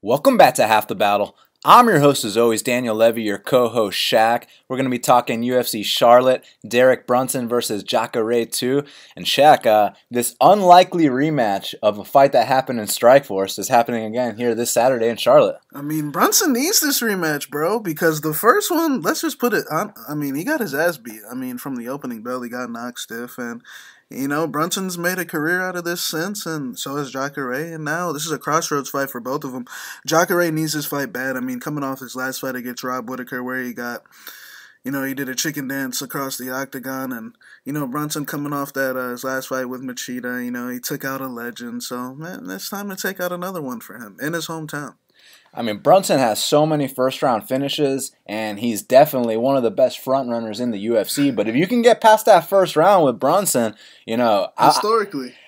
Welcome back to Half the Battle. I'm your host as always, Daniel Levi, your co-host Shaq. We're going to be talking UFC Charlotte, Derek Brunson versus Jacare 2. And Shaq, this unlikely rematch of a fight that happened in Strikeforce is happening again here this Saturday in Charlotte. I mean, Brunson needs this rematch, bro, because the first one, let's just put it on, he got his ass beat. From the opening bell, he got knocked stiff, and Brunson's made a career out of this since, and so has Jacare, and now this is a crossroads fight for both of them. Jacare needs this fight bad. Coming off his last fight against Rob Whittaker, where he got, he did a chicken dance across the octagon, and, Brunson coming off that his last fight with Machida, he took out a legend, so, man, it's time to take out another one for him in his hometown. Brunson has so many first-round finishes, and he's definitely one of the best front-runners in the UFC. But if you can get past that first round with Brunson,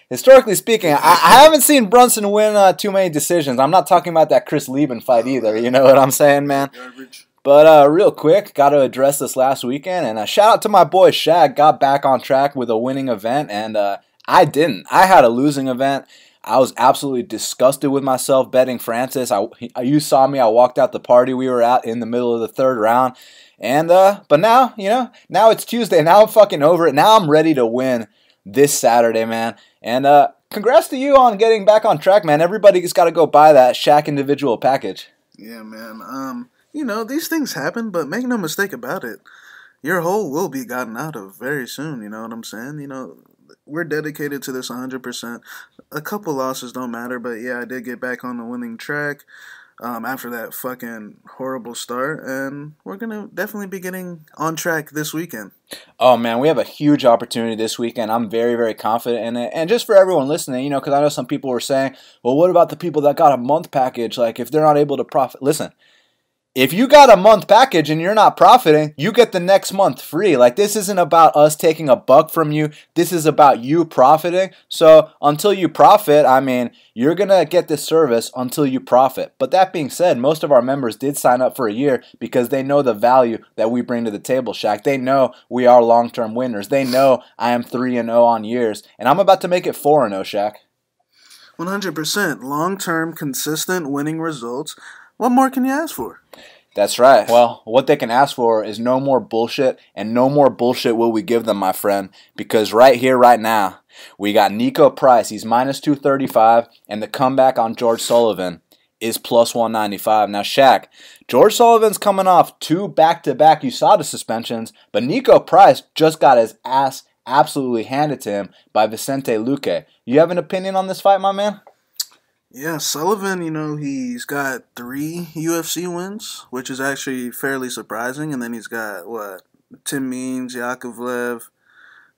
Historically speaking, I haven't seen Brunson win too many decisions. I'm not talking about that Chris Lieben fight either, you know what I'm saying, man? Garbage. But real quick, got to address this last weekend, and shout out to my boy Shaq, got back on track with a winning event, and I didn't. I had a losing event. I was absolutely disgusted with myself betting Francis. You saw me. I walked out the party we were at in the middle of the third round. And but now, now it's Tuesday. Now I'm fucking over it. Now I'm ready to win this Saturday, man. And congrats to you on getting back on track, man. Everybody's got to go buy that Shaq individual package. Yeah, man. These things happen, but make no mistake about it. Your hole will be gotten out of very soon, you know what I'm saying? We're dedicated to this 100%. A couple losses don't matter, but yeah, I did get back on the winning track after that fucking horrible start, and we're going to definitely be getting on track this weekend. Oh, man, we have a huge opportunity this weekend. I'm very, very confident in it. And just for everyone listening, because I know some people were saying, well, what about the people that got a month package? Like, if they're not able to profit. Listen. If you got a month package and you're not profiting, you get the next month free. Like, this isn't about us taking a buck from you. This is about you profiting. So until you profit, you're going to get this service until you profit. But that being said, most of our members did sign up for a year because they know the value that we bring to the table, Shaq. They know we are long-term winners. They know I am 3-0 on years. And I'm about to make it 4-0, Shaq. 100%. Long-term, consistent winning results. What more can you ask for? That's right. Well, what they can ask for is no more bullshit, and no more bullshit will we give them, my friend, because right here, right now, we got Nico Price. He's minus 235, and the comeback on George Sullivan is plus 195. Now, Shaq, George Sullivan's coming off 2 back-to-back USADA suspensions, but Nico Price just got his ass absolutely handed to him by Vicente Luque. You have an opinion on this fight, my man? Yeah, Sullivan, he's got 3 UFC wins, which is actually fairly surprising. And then he's got, Tim Means, Yakovlev.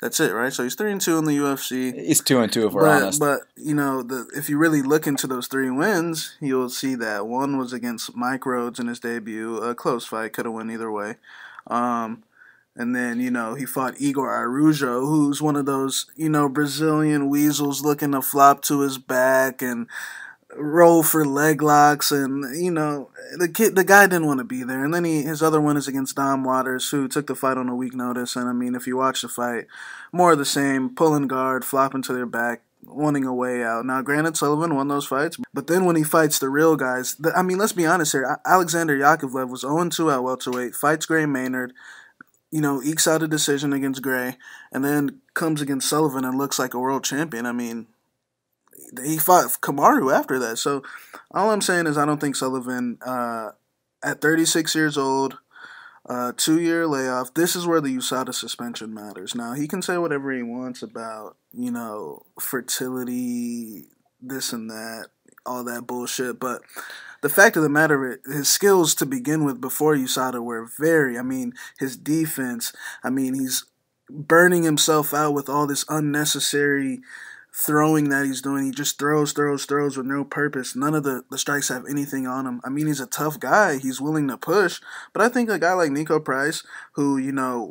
That's it, right? So he's 3-2 in the UFC. He's 2-2 if we're honest. But, if you really look into those 3 wins, you'll see that one was against Mike Rhodes in his debut. A close fight, could have went either way. And then, he fought Igor Araujo, who's one of those, Brazilian weasels looking to flop to his back and roll for leg locks. And, the guy didn't want to be there. And then his other one is against Dom Waters, who took the fight on a week notice. And, if you watch the fight, more of the same, pulling guard, flopping to their back, wanting a way out. Now, granted, Sullivan won those fights, but then when he fights the real guys, let's be honest here, Alexander Yakovlev was 0-2 at welterweight, fights Gray Maynard, ekes out a decision against Gray, and then comes against Sullivan and looks like a world champion. He fought Kamaru after that. So all I'm saying is I don't think Sullivan, at 36 years old, 2-year layoff, this is where the USADA suspension matters. Now, he can say whatever he wants about, fertility, this and that, all that bullshit, but the fact of the matter is, his skills to begin with before USADA were very, his defense, he's burning himself out with all this unnecessary throwing that he's doing. He just throws with no purpose. None of the strikes have anything on him. He's a tough guy. He's willing to push. But I think a guy like Nico Price, who,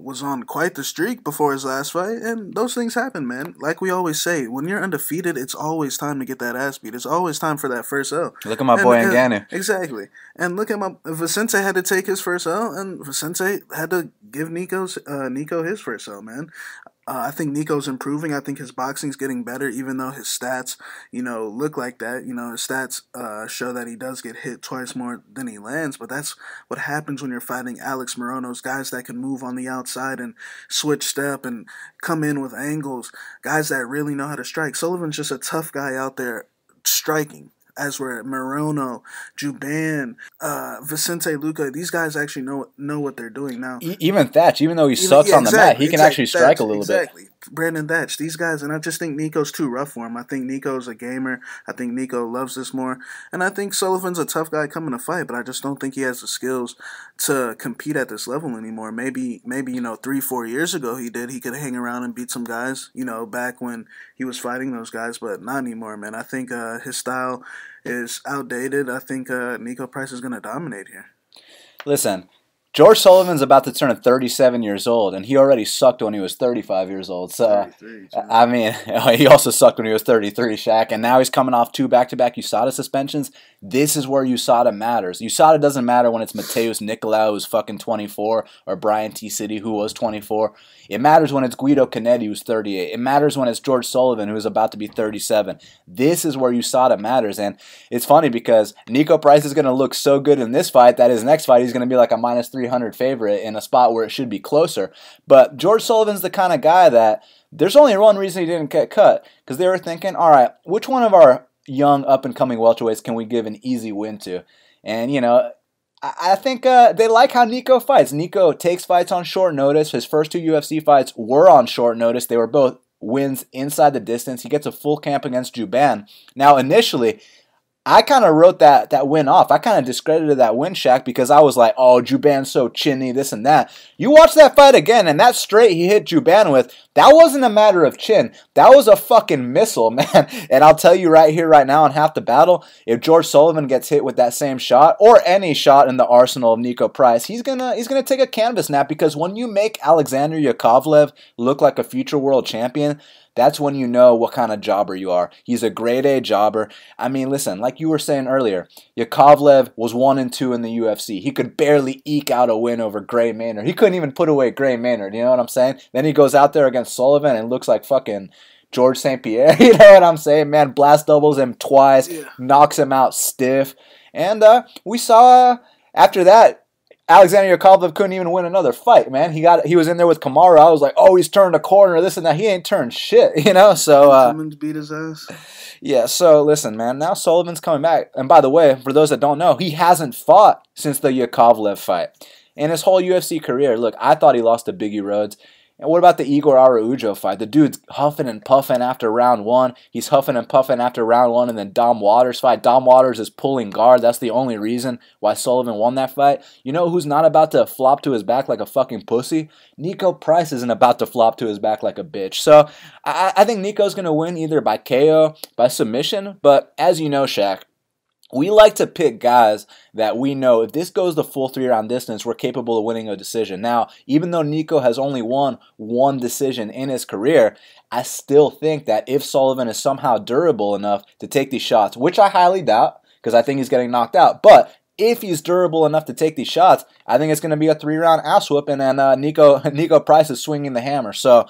was on quite the streak before his last fight, and those things happen, man. Like we always say, when you're undefeated, it's always time to get that ass beat. It's always time for that first L. Look at my boy Ngannou. Exactly. And look at Vicente had to take his first L, and Vicente had to give Nico his first L, man. I think Nico's improving. I think his boxing's getting better, even though his stats, look like that. His stats show that he does get hit twice more than he lands. But that's what happens when you're fighting Alex Morono's guys that can move on the outside and switch step and come in with angles. Guys that really know how to strike. Sullivan's just a tough guy out there striking. As we're at Morono, Juban, Vicente Luque, these guys actually know what they're doing now. Even Thatch, even though he sucks on the mat, he can actually strike a little bit. Brandon Thatch, these guys, and I just think Nico's too rough for him. I think Nico's a gamer. I think Nico loves this more. And I think Sullivan's a tough guy coming to fight, but I just don't think he has the skills to compete at this level anymore. Maybe 3-4 years ago he did. He could hang around and beat some guys, back when he was fighting those guys, but not anymore, man. I think his style is outdated. I think Nico Price is going to dominate here. Listen, George Sullivan's about to turn 37 years old, and he already sucked when he was 35 years old. So, I mean, he also sucked when he was 33, Shaq, and now he's coming off 2 back-to-back USADA suspensions. This is where USADA matters. USADA doesn't matter when it's Mateus Nicolau, who's fucking 24, or Brian T. City, who was 24. It matters when it's Guido Canetti, who's 38. It matters when it's George Sullivan, who is about to be 37. This is where USADA matters, and it's funny because Nico Price is going to look so good in this fight that his next fight he's going to be like a minus 300 favorite in a spot where it should be closer. But George Sullivan's the kind of guy that there's only one reason he didn't get cut, because they were thinking, all right, which one of our young up-and-coming welterweights can we give an easy win to? And, I think they like how Nico fights. Nico takes fights on short notice. His first 2 UFC fights were on short notice. They were both wins inside the distance. He gets a full camp against Juban. Now, initially, I kind of wrote that win off. I kind of discredited that win, Shaq, because I was like, oh, Juban's so chinny, this and that. You watch that fight again, and that straight he hit Juban with, that wasn't a matter of chin. That was a fucking missile, man. And I'll tell you right here, right now, in half the battle, if George Sullivan gets hit with that same shot, or any shot in the arsenal of Nico Price, he's gonna take a canvas nap, because when you make Alexander Yakovlev look like a future world champion, that's when you know what kind of jobber you are. He's a grade A jobber. I mean, listen, like you were saying earlier, Yakovlev was 1-2 in the UFC. He could barely eke out a win over Gray Maynard. He couldn't even put away Gray Maynard, you know what I'm saying? Then he goes out there against Sullivan and looks like fucking George St. Pierre, you know what I'm saying? Man, blast doubles him twice, knocks him out stiff. And we saw after that, Alexander Yakovlev couldn't even win another fight, man. He was in there with Kamaru. I was like, oh, he's turned a corner, this and that. He ain't turned shit, So Cummins beat his ass. Yeah, so listen, man. Now Sullivan's coming back. And by the way, for those that don't know, he hasn't fought since the Yakovlev fight. In his whole UFC career, look, I thought he lost to Biggie Rhodes. And what about the Igor Araujo fight? The dude's huffing and puffing after round 1. He's huffing and puffing after round 1, and then Dom Waters fight. Dom Waters is pulling guard. That's the only reason why Sullivan won that fight. You know who's not about to flop to his back like a fucking pussy? Nico Price isn't about to flop to his back like a bitch. So I think Nico's going to win either by KO, by submission. But as you know, Shaq, we like to pick guys that we know if this goes the full 3-round distance, we're capable of winning a decision. Now, even though Nico has only won 1 decision in his career, I still think that if Sullivan is somehow durable enough to take these shots, which I highly doubt because I think he's getting knocked out, but if he's durable enough to take these shots, I think it's going to be a 3-round ass whooping, and Nico Price is swinging the hammer. So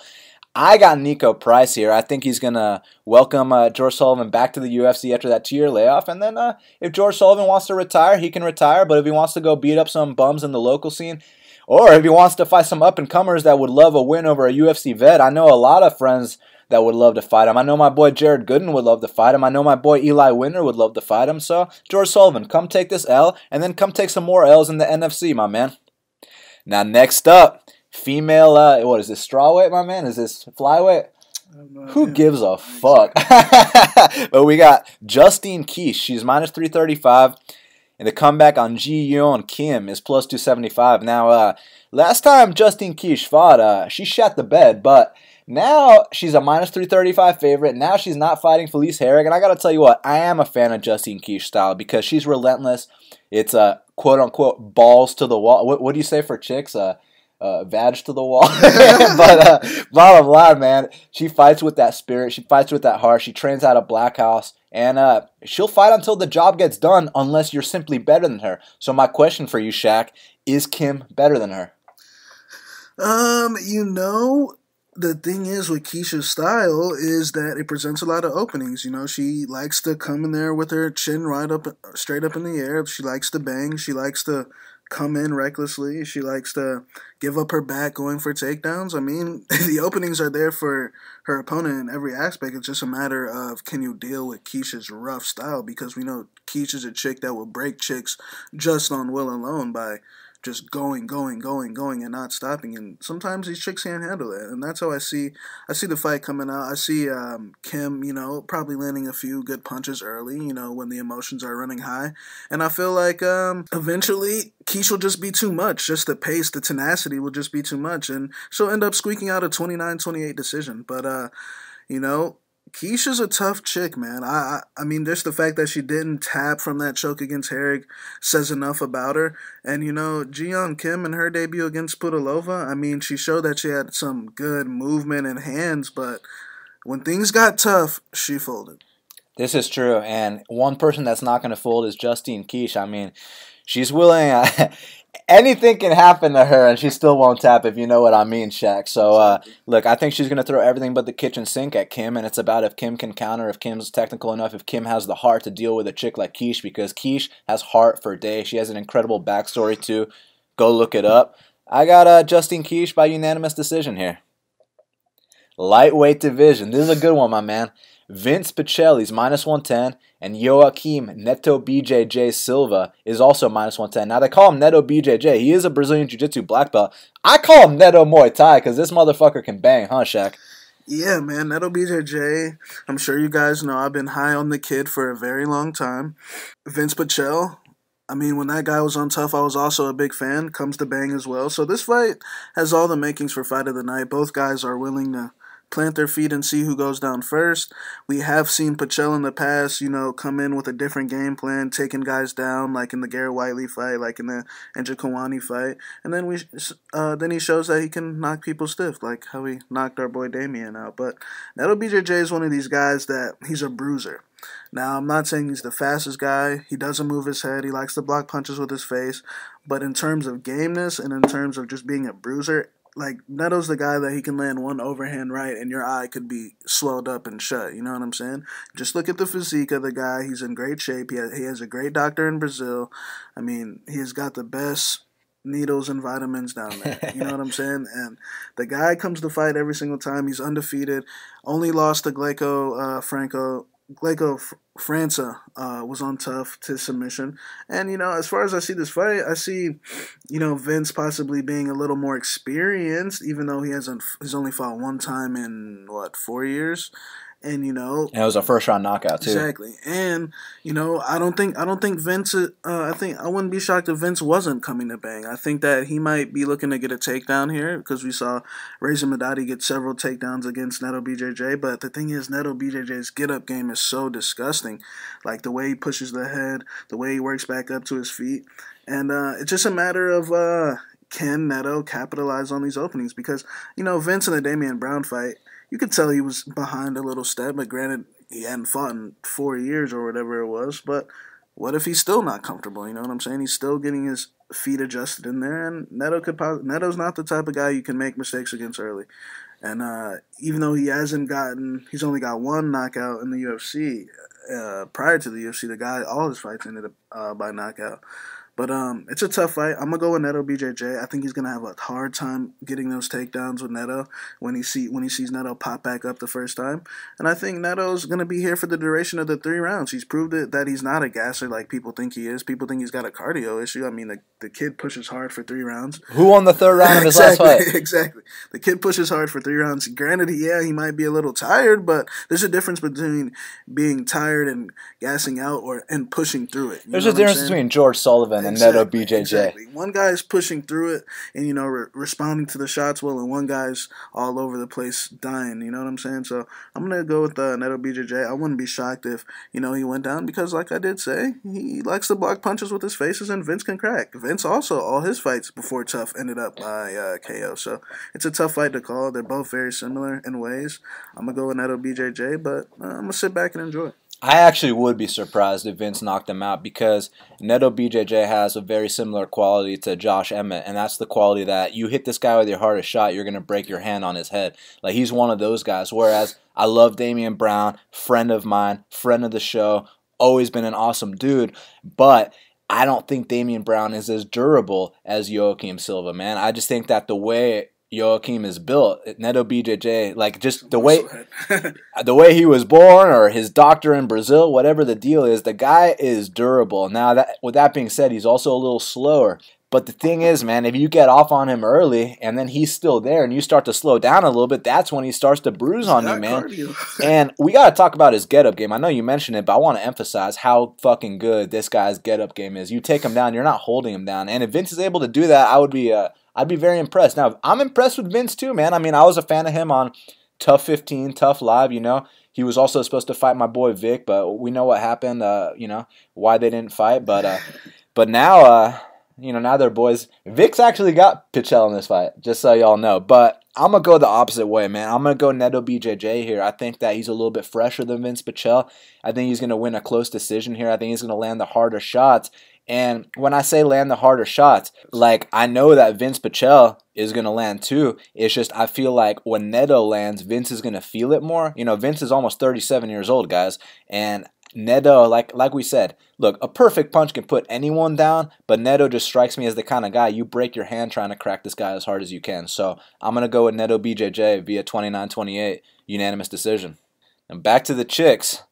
I got Nico Price here. I think he's going to welcome George Sullivan back to the UFC after that 2-year layoff. And then if George Sullivan wants to retire, he can retire. But if he wants to go beat up some bums in the local scene, or if he wants to fight some up-and-comers that would love a win over a UFC vet, I know a lot of friends that would love to fight him. I know my boy Jared Gooden would love to fight him. I know my boy Eli Winner would love to fight him. So, George Sullivan, come take this L, and then come take some more L's in the NFC, my man. Now, next up, female, what is this, strawweight, my man? Is this flyweight? Who gives a fuck? But we got Justine Kiepe. She's minus 335. And the comeback on Ji Yeon Kim is plus 275. Now, last time Justine Kiepe fought, she shot the bed. But now she's a minus 335 favorite. Now she's not fighting Felice Herrig. And I got to tell you what, I am a fan of Justine Kiepe's style because she's relentless. It's quote-unquote balls to the wall. What do you say for chicks? Vag to the wall. But bottom line, man, she fights with that spirit. She fights with that heart. She trains out of Black House. And she'll fight until the job gets done unless you're simply better than her. So my question for you, Shaq, is Kim better than her? the thing is with Keisha's style is that it presents a lot of openings. You know, she likes to come in there with her chin right up, straight up in the air. She likes to bang. She likes to come in recklessly. She likes to give up her back going for takedowns. I mean, the openings are there for her opponent in every aspect. It's just a matter of can you deal with Keisha's rough style, because we know Keisha's a chick that will break chicks just on will alone by just going, and not stopping. And sometimes these chicks can't handle it. And that's how I see the fight coming out. I see Kim, probably landing a few good punches early, when the emotions are running high. And I feel like eventually Keisha will just be too much. Just the pace, the tenacity will just be too much. And she'll end up squeaking out a 29-28 decision. But, Keisha's a tough chick, man. I mean, just the fact that she didn't tap from that choke against Herrig says enough about her. And, Jeon Kim in her debut against Pudilova, I mean, she showed that she had some good movement and hands, but when things got tough, she folded. This is true, and one person that's not going to fold is Justine Kiepe. I mean, she's willing. Anything can happen to her, and she still won't tap, if you know what I mean, Shaq. So, look, I think she's going to throw everything but the kitchen sink at Kim, and it's about if Kim can counter, if Kim's technical enough, if Kim has the heart to deal with a chick like Kiepe, because Kiepe has heart for days. She has an incredible backstory, too. Go look it up. I got Justine Kiepe by unanimous decision here. Lightweight division. This is a good one, my man. Vince Picelli's -110, and Joaquim Neto BJJ Silva is also -110. Now, they call him Neto BJJ. He is a Brazilian Jiu-Jitsu black belt. I call him Neto Muay Thai because this motherfucker can bang, huh, Shaq? Yeah, man, Neto BJJ. I'm sure you guys know I've been high on the kid for a very long time. Vince Pichel, I mean, when that guy was on Tough, I was also a big fan. Comes to bang as well. So this fight has all the makings for fight of the night. Both guys are willing to plant their feet and see who goes down first. We have seen Pichel in the past, come in with a different game plan, taking guys down, like in the Garrett Whiteley fight, like in the Andrew Kawani fight. And then he shows that he can knock people stiff, like how he knocked our boy Damien out. But Neto BJJ is one of these guys that he's a bruiser. Now, I'm not saying he's the fastest guy. He doesn't move his head. He likes to block punches with his face. But in terms of gameness and in terms of just being a bruiser, like, Neto's the guy that he can land one overhand right and your eye could be swelled up and shut. You know what I'm saying? Just look at the physique of the guy. He's in great shape. He has a great doctor in Brazil. I mean, he's got the best needles and vitamins down there. You know what I'm saying? And the guy comes to fight every single time. He's undefeated. Only lost to Glaico França was on Tough to submission. And, as far as I see this fight, I see, Vince possibly being a little more experienced, even though he's only fought one time in, 4 years? And, And it was a first-round knockout, too. Exactly. And, I don't think Vince, I wouldn't be shocked if Vince wasn't coming to bang. I think that he might be looking to get a takedown here, because we saw Reza Madadi get several takedowns against Neto BJJ. But the thing is, Neto BJJ's get-up game is so disgusting. Like, the way he pushes the head, the way he works back up to his feet. And it's just a matter of can Neto capitalize on these openings? Because, Vince in the Damian Brown fight, you could tell he was behind a little step, but granted, he hadn't fought in 4 years or whatever it was. But what if he's still not comfortable? You know what I'm saying? He's still getting his feet adjusted in there, and Neto's not the type of guy you can make mistakes against early. And even though he's only got one knockout in the UFC. Prior to the UFC, all his fights ended up by knockout. But it's a tough fight. I'm going to go with Neto BJJ. I think he's going to have a hard time getting those takedowns with Neto when he sees Neto pop back up the first time. And I think Neto's going to be here for the duration of the 3 rounds. He's proved it that he's not a gasser like people think he is. People think he's got a cardio issue. I mean, the kid pushes hard for 3 rounds. Who won the 3rd round of his last fight? Exactly. The kid pushes hard for 3 rounds. Granted, he might be a little tired, but there's a difference between being tired and gassing out and pushing through it. There's a difference between George Sullivan and Neto BJJ. Exactly. One guy's pushing through it and, responding to the shots well, and one guy's all over the place dying. You know what I'm saying? So I'm going to go with Neto BJJ. I wouldn't be shocked if, he went down because, like I did say, he likes to block punches with his faces, and Vince can crack. Vince also, all his fights before Tough ended up by KO. So it's a tough fight to call. They're both very similar in ways. I'm going to go with Neto BJJ, but I'm going to sit back and enjoy it. I actually would be surprised if Vince knocked him out because Neto BJJ has a very similar quality to Josh Emmett, and that's the quality that you hit this guy with your hardest shot, you're going to break your hand on his head. Like, he's one of those guys, whereas I love Damian Brown, friend of mine, friend of the show, always been an awesome dude, but I don't think Damian Brown is as durable as Joaquim Silva, man. I just think that the way Joaquim is built, Neto BJJ, like just the way he was born or his doctor in Brazil, whatever the deal is, the guy is durable. Now, that with that being said, he's also a little slower. But the thing is, man, if you get off on him early and then he's still there and you start to slow down a little bit, that's when he starts to bruise on you, man. And we got to talk about his get-up game. I know you mentioned it, but I want to emphasize how fucking good this guy's get-up game is. You take him down, you're not holding him down. And if Vince is able to do that, I'd be very impressed. Now, I'm impressed with Vince too, man. I mean, I was a fan of him on Tough 15, Tough Live, you know. He was also supposed to fight my boy Vic, but we know what happened, you know, why they didn't fight. But now, you know, now they're boys. Vic's actually got Pichel in this fight, just so y'all know. But I'm going to go the opposite way, man. I'm going to go Neto BJJ here. I think that he's a little bit fresher than Vince Pichel. I think he's going to win a close decision here. I think he's going to land the harder shots. And when I say land the harder shots, like, I know that Vince Pichel is going to land too. It's just I feel like when Neto lands, Vince is going to feel it more. You know, Vince is almost 37 years old, guys. And Neto, like we said, look, a perfect punch can put anyone down, but Neto just strikes me as the kind of guy you break your hand trying to crack this guy as hard as you can. So I'm going to go with Neto BJJ via 29-28, unanimous decision. And back to the chicks.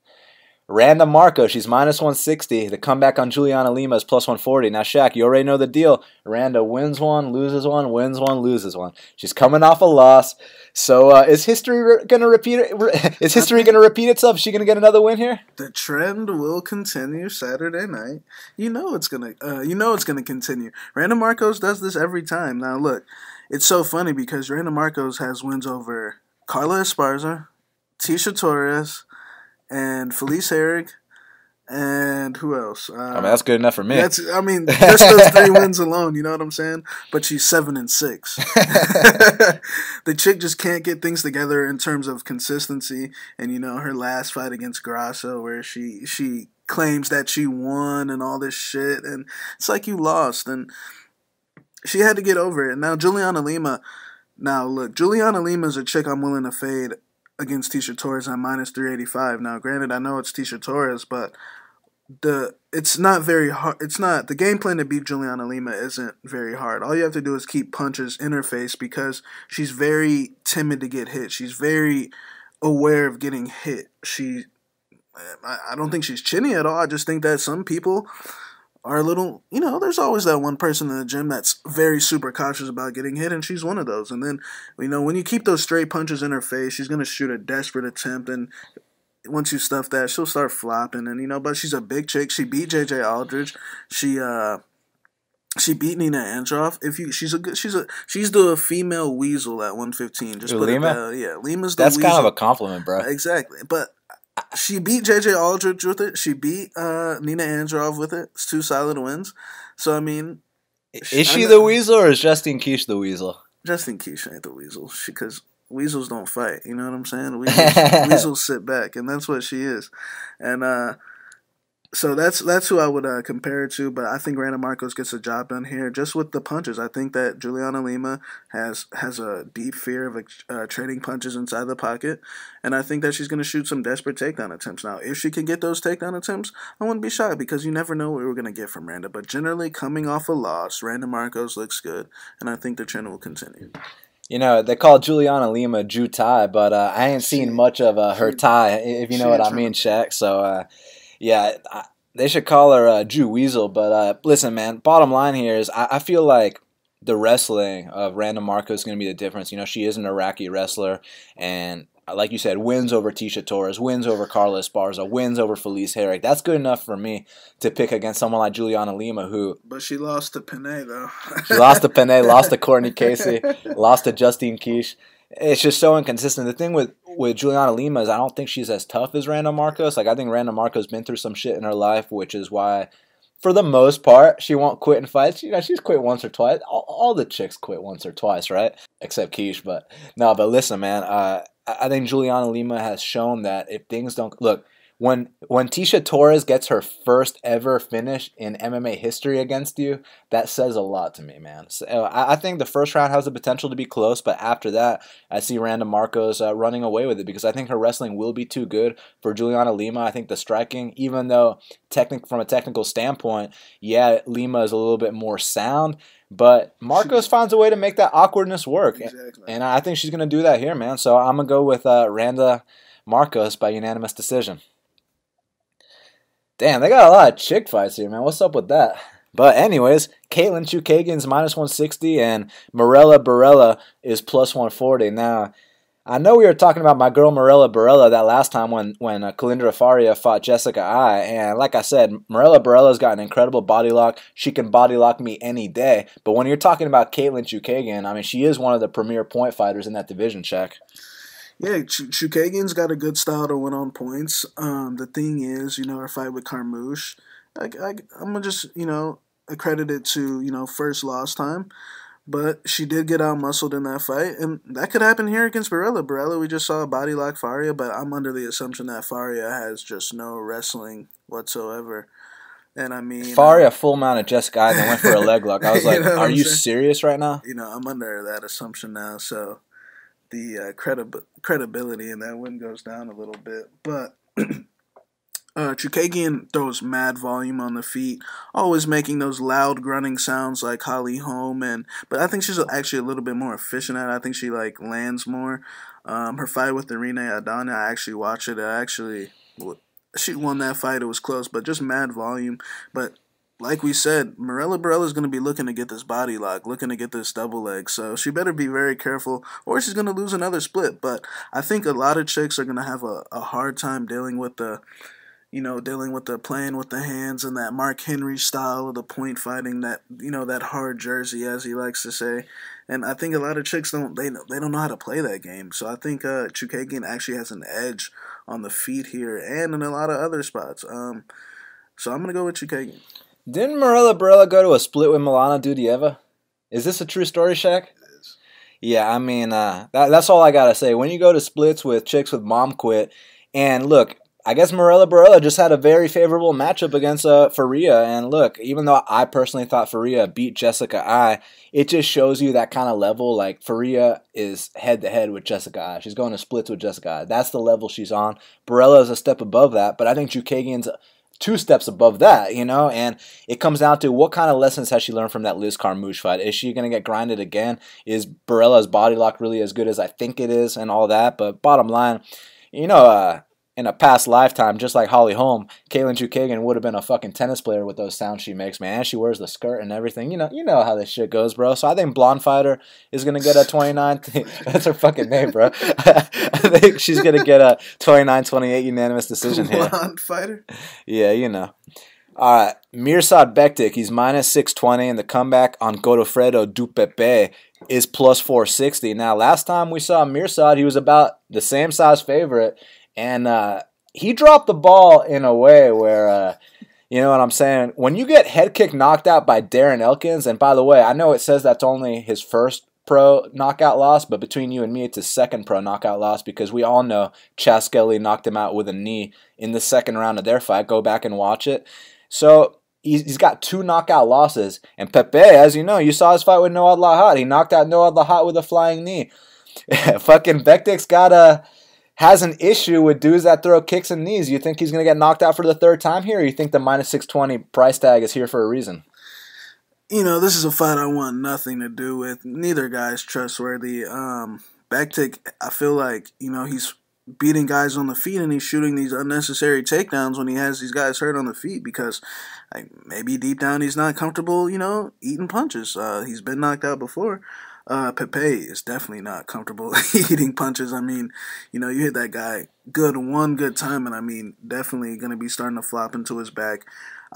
Randa Marco, she's minus 160. The comeback on Juliana Lima is plus 140. Now, Shaq, you already know the deal. Randa wins one, loses one, wins one, loses one. She's coming off a loss. So, is history going to repeat it? Is history going to repeat itself? Is she going to get another win here? The trend will continue Saturday night. You know it's going to continue. Randa Marcos does this every time. Now, look, it's so funny because Randa Marcos has wins over Carla Esparza, Tisha Torres, and Felice Herrig, and who else? I mean, that's good enough for me. Just those 3 wins alone, you know what I'm saying? But she's 7-6. The chick just can't get things together in terms of consistency. And, you know, her last fight against Grasso, where she claims that she won and all this shit, and it's like you lost, and she had to get over it. And now Juliana Lima, Juliana Lima's a chick I'm willing to fade against Tisha Torres on minus 385. Now, granted, I know it's Tisha Torres, but it's not very hard. The game plan to beat Juliana Lima isn't very hard. All you have to do is keep punches in her face because she's very timid to get hit. She's very aware of getting hit. I don't think she's chinny at all. I just think that some people are a little, you know, there's always that one person in the gym that's very super cautious about getting hit, and she's one of those. And then, you know, when you keep those straight punches in her face, she's going to shoot a desperate attempt, and once you stuff that, she'll start flopping. And, you know, but she's a big chick. She beat JJ Aldridge. She beat Nina Androff. She's the female weasel at 115. Just put Lima? Yeah, Lima's the That's weasel. kind of a compliment, bro. Exactly. But she beat JJ Aldridge with it. She beat Nina Androv with it. It's 2 solid wins. So, I mean... Is she the weasel or is Justine Kiepe the weasel? Justine Kiepe ain't the weasel. Because weasels don't fight. You know what I'm saying? Weasels sit back. And that's what she is. And so that's who I would compare it to. But I think Randa Marcos gets the job done here just with the punches. I think that Juliana Lima has a deep fear of trading punches inside the pocket. And I think that she's going to shoot some desperate takedown attempts. Now, if she can get those takedown attempts, I wouldn't be shocked because you never know what we're going to get from Randa. But generally, coming off a loss, Randa Marcos looks good. And I think the trend will continue. You know, they call Juliana Lima Ju Thai, but I ain't seen much of her Thai, if you know what I mean, Shaq. So, yeah, they should call her Jew Weasel. But listen, man, bottom line here is I feel like the wrestling of Randa Marcos is going to be the difference. You know, she is an Iraqi wrestler, and like you said, wins over Tisha Torres, wins over Carla Esparza, wins over Felice Herrig. That's good enough for me to pick against someone like Juliana Lima, who... But she lost to Panay, though. She lost to Panay, lost to Courtney Casey, lost to Justine Kiepe. It's just so inconsistent. The thing with Juliana Lima is I don't think she's as tough as Randa Marcos. Like, I think Randa Marcos been through some shit in her life, which is why, for the most part, she won't quit in fights. You know, she's quit once or twice. All the chicks quit once or twice, right? Except Keish. But listen, man, I think Juliana Lima has shown that if things don't... Look, when Tisha Torres gets her first ever finish in MMA history against you, that says a lot to me, man. So, I think the first round has the potential to be close, but after that, I see Randa Marcos running away with it because I think her wrestling will be too good for Juliana Lima. I think the striking, even though from a technical standpoint, yeah, Lima is a little bit more sound, but Marcos finds a way to make that awkwardness work. Exactly. And I think she's going to do that here, man. So I'm going to go with Randa Marcos by unanimous decision. Damn, they got a lot of chick fights here, man. What's up with that? But anyways, Caitlin Chookagian's minus 160 and Borella is plus 140. Now, I know we were talking about my girl Borella that last time when Kalindra Faria fought Jessica Ai, and like I said, Borella's got an incredible body lock. She can body lock me any day. But when you're talking about Caitlin Chookagian, I mean, she is one of the premier point fighters in that division, Shaq. Yeah, Chookagian's got a good style to win on points. The thing is, her fight with Carmouche, I'm going to just, accredit it to, first loss time. But she did get out-muscled in that fight, and that could happen here against Borella. Borella, we just saw a body lock Faria, but I'm under the assumption that Faria has just no wrestling whatsoever. And I mean... Faria full-mounted Jessica Ai and went for a leg lock. I was like, are you serious right now? I'm under that assumption now, so... the credibility in that win goes down a little bit. But Chookagian throws mad volume on the feet, always making those loud grunting sounds like Holly Holm. But I think she's actually a little bit more efficient at it. I think she lands more. Her fight with Irina Aldana, I actually watched it. She won that fight. It was close, but just mad volume. But like we said, Borella's going to be looking to get this body lock, looking to get this double leg, so she better be very careful, or she's going to lose another split. But I think a lot of chicks are going to have a hard time dealing with the playing with the hands and that Mark Henry style of the point fighting, that that hard jersey, as he likes to say. And I think a lot of chicks don't know how to play that game. So I think Chookagian actually has an edge on the feet here and in a lot of other spots. So I'm going to go with Chookagian. Didn't Borella go to a split with Milana Dudieva? Is this a true story, Shaq? It is. Yeah, I mean, that's all I got to say. When you go to splits with chicks with mom quit, and look, I guess Borella just had a very favorable matchup against Faria. And look, even though I personally thought Faria beat Jessica Ai, it just shows you that kind of level. Like, Faria is head-to-head with Jessica Ai. She's going to splits with Jessica Ai. That's the level she's on. Borella is a step above that, but I think Chookagian's 2 steps above that, and it comes down to what kind of lessons has she learned from that Liz Carmouche fight. Is she going to get grinded again? Is Borella's body lock really as good as I think it is and all that? But bottom line, in a past lifetime, just like Holly Holm, Caitlin Chookagian would have been a fucking tennis player with those sounds she makes, man. And she wears the skirt and everything. You know how this shit goes, bro. So I think Blonde Fighter is going to get a 29. That's her fucking name, bro. I think she's going to get a 29-28 unanimous decision here. Blonde Fighter? Yeah, All right, Mirsad Bektik, he's minus 620, and the comeback on Godofredo du Pepe is plus 460. Now, last time we saw Mirsad, he was about the same size favorite, and he dropped the ball in a way where, you know what I'm saying? When you get head kick knocked out by Darren Elkins, and by the way, I know it says that's only his first pro knockout loss, but between you and me, it's his second pro knockout loss because we all know Chas Skelly knocked him out with a knee in the second round of their fight. Go back and watch it. So he's got 2 knockout losses, and Pepe, as you know, you saw his fight with Noad Lahat. He knocked out Noad Lahat with a flying knee. Fucking Bektik's has an issue with dudes that throw kicks and knees. You think he's going to get knocked out for the 3rd time here, or you think the minus 620 price tag is here for a reason? This is a fight I want nothing to do with. Neither guy's trustworthy. Bektik, I feel like, he's beating guys on the feet and he's shooting these unnecessary takedowns when he has these guys hurt on the feet because maybe deep down he's not comfortable, eating punches. He's been knocked out before. Pepe is definitely not comfortable eating punches. I mean, you hit that guy one good time, and definitely going to be starting to flop into his back.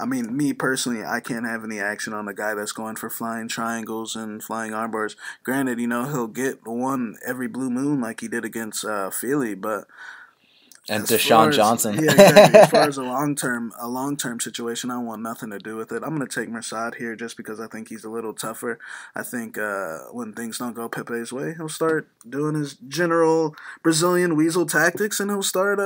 Me personally, I can't have any action on a guy that's going for flying triangles and flying armbars. Granted, he'll get one every blue moon like he did against Fili, but And Deshaun Johnson. Yeah, exactly. As far as a long term situation, I want nothing to do with it. I'm gonna take Mersad here just because I think he's a little tougher. I think when things don't go Pepe's way, he'll start doing his general Brazilian weasel tactics, and he'll start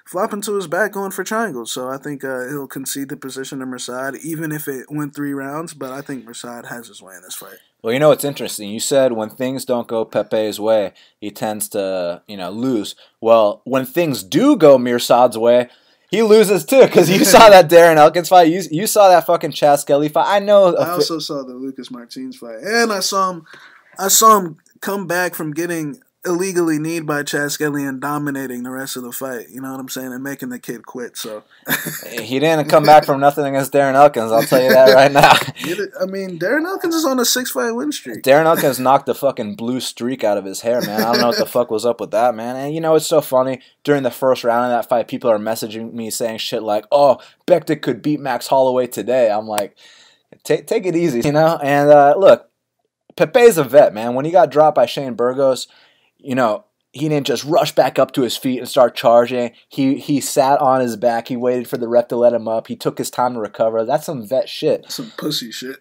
flopping to his back, going for triangles. So I think he'll concede the position to Mersad, even if it went 3 rounds. But I think Mersad has his way in this fight. Well, you know what's interesting? You said when things don't go Pepe's way, he tends to, lose. Well, when things do go Mirsad's way, he loses too. Because you saw that Darren Elkins fight. You saw that fucking Chad Skelly fight. I know. I also saw the Lucas Martins fight, and I saw him come back from getting illegally kneed by Chad Skelly and dominating the rest of the fight. You know what I'm saying? And making the kid quit. So he didn't come back from nothing against Darren Elkins. I'll tell you that right now. I mean, Darren Elkins is on a 6-fight win streak. Darren Elkins knocked the fucking blue streak out of his hair, man. I don't know what the fuck was up with that, man. And it's so funny. During the first round of that fight, people are messaging me saying shit like, "Oh, Bektik could beat Max Holloway today." I'm like, take it easy, And look, Pepe's a vet, man. When he got dropped by Shane Burgos, he didn't just rush back up to his feet and start charging. He sat on his back. He waited for the ref to let him up. He took his time to recover. That's some vet shit. Some pussy shit.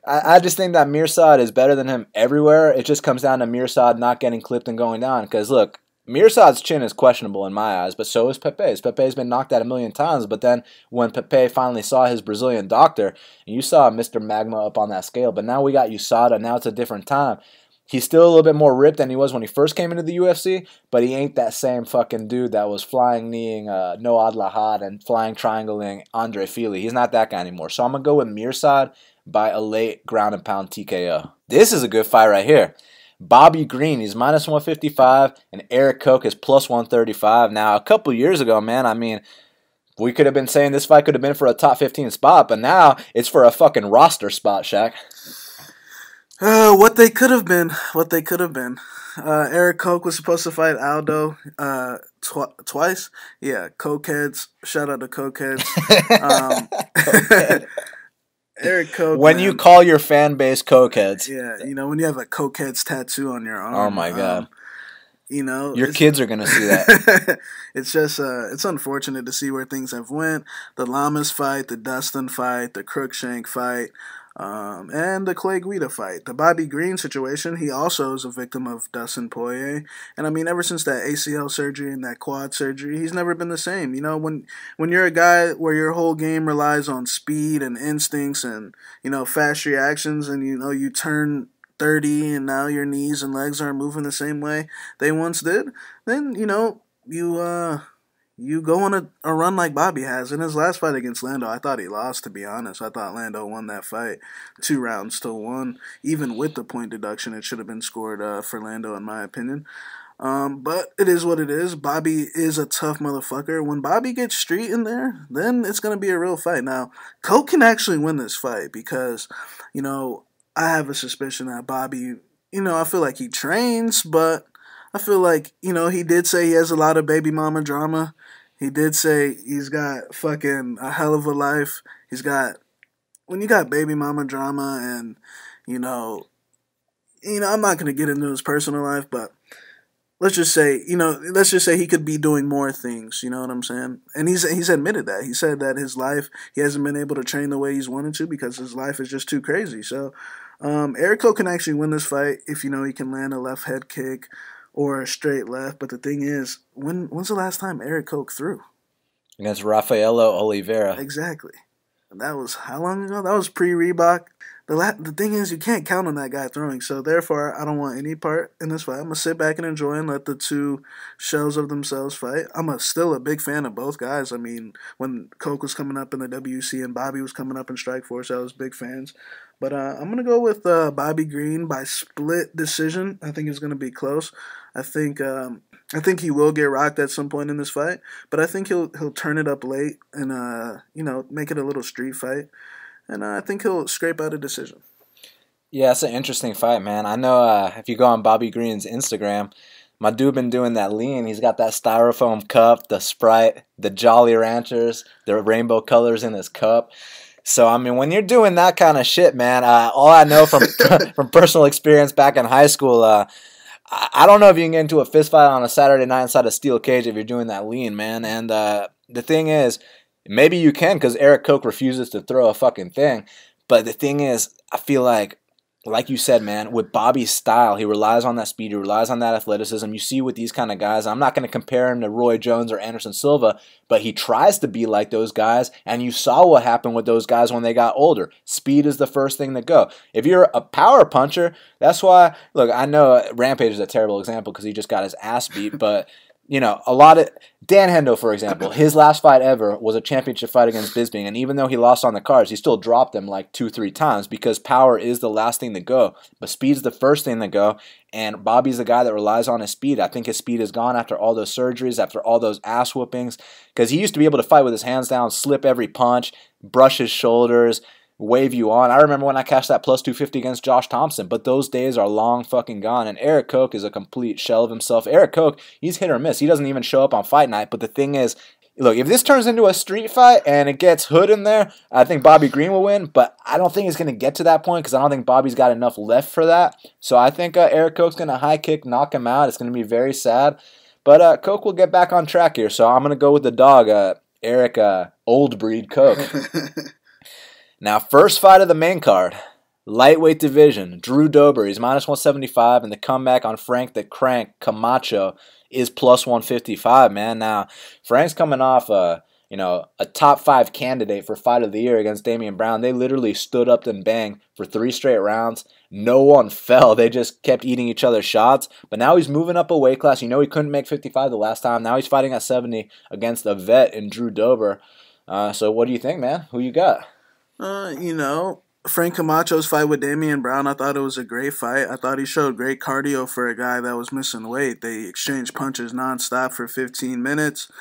I just think that Mirsad is better than him everywhere. It just comes down to Mirsad not getting clipped and going down. Because, look, Mirsad's chin is questionable in my eyes, but so is Pepe's. Pepe's been knocked out 1,000,000 times, but then when Pepe finally saw his Brazilian doctor, and you saw Mr. Magma up on that scale, but now we got USADA. Now it's a different time. He's still a little bit more ripped than he was when he first came into the UFC, but he ain't that same fucking dude that was flying kneeing Noad Lahad and flying triangling Andre Fili. He's not that guy anymore. So I'm going to go with Mirsad by a late ground and pound TKO. This is a good fight right here. Bobby Green, he's minus 155, and Eric Koch is plus 135. Now, a couple years ago, man, I mean, we could have been saying this fight could have been for a top 15 spot, but now it's for a fucking roster spot, Shaq. What they could have been. Eric Koch was supposed to fight Aldo twice. Yeah, cokeheads. Shout out to cokeheads. Eric Koch. When you call your fan base cokeheads. Yeah, when you have a cokeheads tattoo on your arm. Oh my god. Your kids are gonna see that. It's just it's unfortunate to see where things have went. The Lamas fight, the Dustin fight, the Crookshank fight. And the Clay Guida fight. The Bobby Green situation, he also is a victim of Dustin Poirier. And I mean, ever since that ACL surgery and that quad surgery, he's never been the same. When you're a guy where your whole game relies on speed and instincts and, fast reactions, and, you turn 30 and now your knees and legs aren't moving the same way they once did, then, you go on a run like Bobby has. In his last fight against Lando, I thought he lost, to be honest. I thought Lando won that fight 2 rounds to 1. Even with the point deduction, it should have been scored for Lando, in my opinion. But it is what it is. Bobby is a tough motherfucker. When Bobby gets street in there, then it's going to be a real fight. Now, Koch can actually win this fight because, I have a suspicion that Bobby, I feel like he trains, but I feel like, he did say he has a lot of baby mama drama. He did say he's got fucking a hell of a life. When you got baby mama drama and, I'm not going to get into his personal life, but let's just say he could be doing more things, you know what I'm saying? And he's admitted that. He said that his life, he hasn't been able to train the way he's wanted to because his life is just too crazy. So, Eric Koch can actually win this fight if, he can land a left head kick or a straight left. But the thing is, when's the last time Eric Koch threw? Against Rafaelo Oliveira. Exactly. And that was how long ago? That was pre-Reebok. The thing is, you can't count on that guy throwing. So, therefore, I don't want any part in this fight. I'm going to sit back and enjoy and let the two shells of themselves fight. I'm still a big fan of both guys. I mean, when Koch was coming up in the WC and Bobby was coming up in Strikeforce, I was big fans. But I'm going to go with Bobby Green by split decision. I think it's going to be close. I think he will get rocked at some point in this fight, but I think he'll turn it up late and make it a little street fight, and I think he'll scrape out a decision. Yeah, it's an interesting fight, man. I know if you go on Bobby Green's Instagram, my dude been doing that lean. He's got that styrofoam cup, the Sprite, the Jolly Ranchers, the rainbow colors in his cup. So, I mean, when you're doing that kind of shit, man, all I know from from personal experience back in high school, I don't know if you can get into a fist fight on a Saturday night inside a steel cage if you're doing that lean, man. And the thing is, maybe you can because Eric Koch refuses to throw a fucking thing. But the thing is, I feel like you said, man, with Bobby's style, he relies on that speed, he relies on that athleticism. You see with these kind of guys, I'm not going to compare him to Roy Jones or Anderson Silva, but he tries to be like those guys, and you saw what happened with those guys when they got older. Speed is the first thing to go. If you're a power puncher, that's why, look, I know Rampage is a terrible example because he just got his ass beat, but you know, a lot of Dan Hendo, for example, his last fight ever was a championship fight against Bisping, and even though he lost on the cards, he still dropped him like 2-3 times because power is the last thing to go, but speed's the first thing to go. And Bobby's the guy that relies on his speed. I think his speed is gone after all those surgeries, after all those ass whoopings, because he used to be able to fight with his hands down, slip every punch, brush his shoulders, wave you on. I remember when I cashed that plus 250 against Josh Thompson, but those days are long fucking gone, and Eric Koch is a complete shell of himself. Eric Koch, he's hit or miss. He doesn't even show up on fight night, but the thing is, look, if this turns into a street fight and it gets Hood in there, I think Bobby Green will win, but I don't think it's going to get to that point because I don't think Bobby's got enough left for that. So I think Eric Koch's going to high kick, knock him out. It's going to be very sad, but Koch will get back on track here, so I'm going to go with the dog, Eric Old Breed Koch. Now, first fight of the main card, lightweight division, Drew Dober, he's minus 175, and the comeback on Frank the Crank Camacho is plus 155, man. Now, Frank's coming off a top 5 candidate for fight of the year against Damian Brown. They literally stood up and banged for 3 straight rounds. No one fell. They just kept eating each other's shots. But now he's moving up a weight class. You know he couldn't make 55 the last time. Now he's fighting at 70 against a vet in Drew Dober. So what do you think, man? Who you got? Frank Camacho's fight with Damian Brown, I thought it was a great fight. I thought he showed great cardio for a guy that was missing weight. They exchanged punches nonstop for 15 minutes.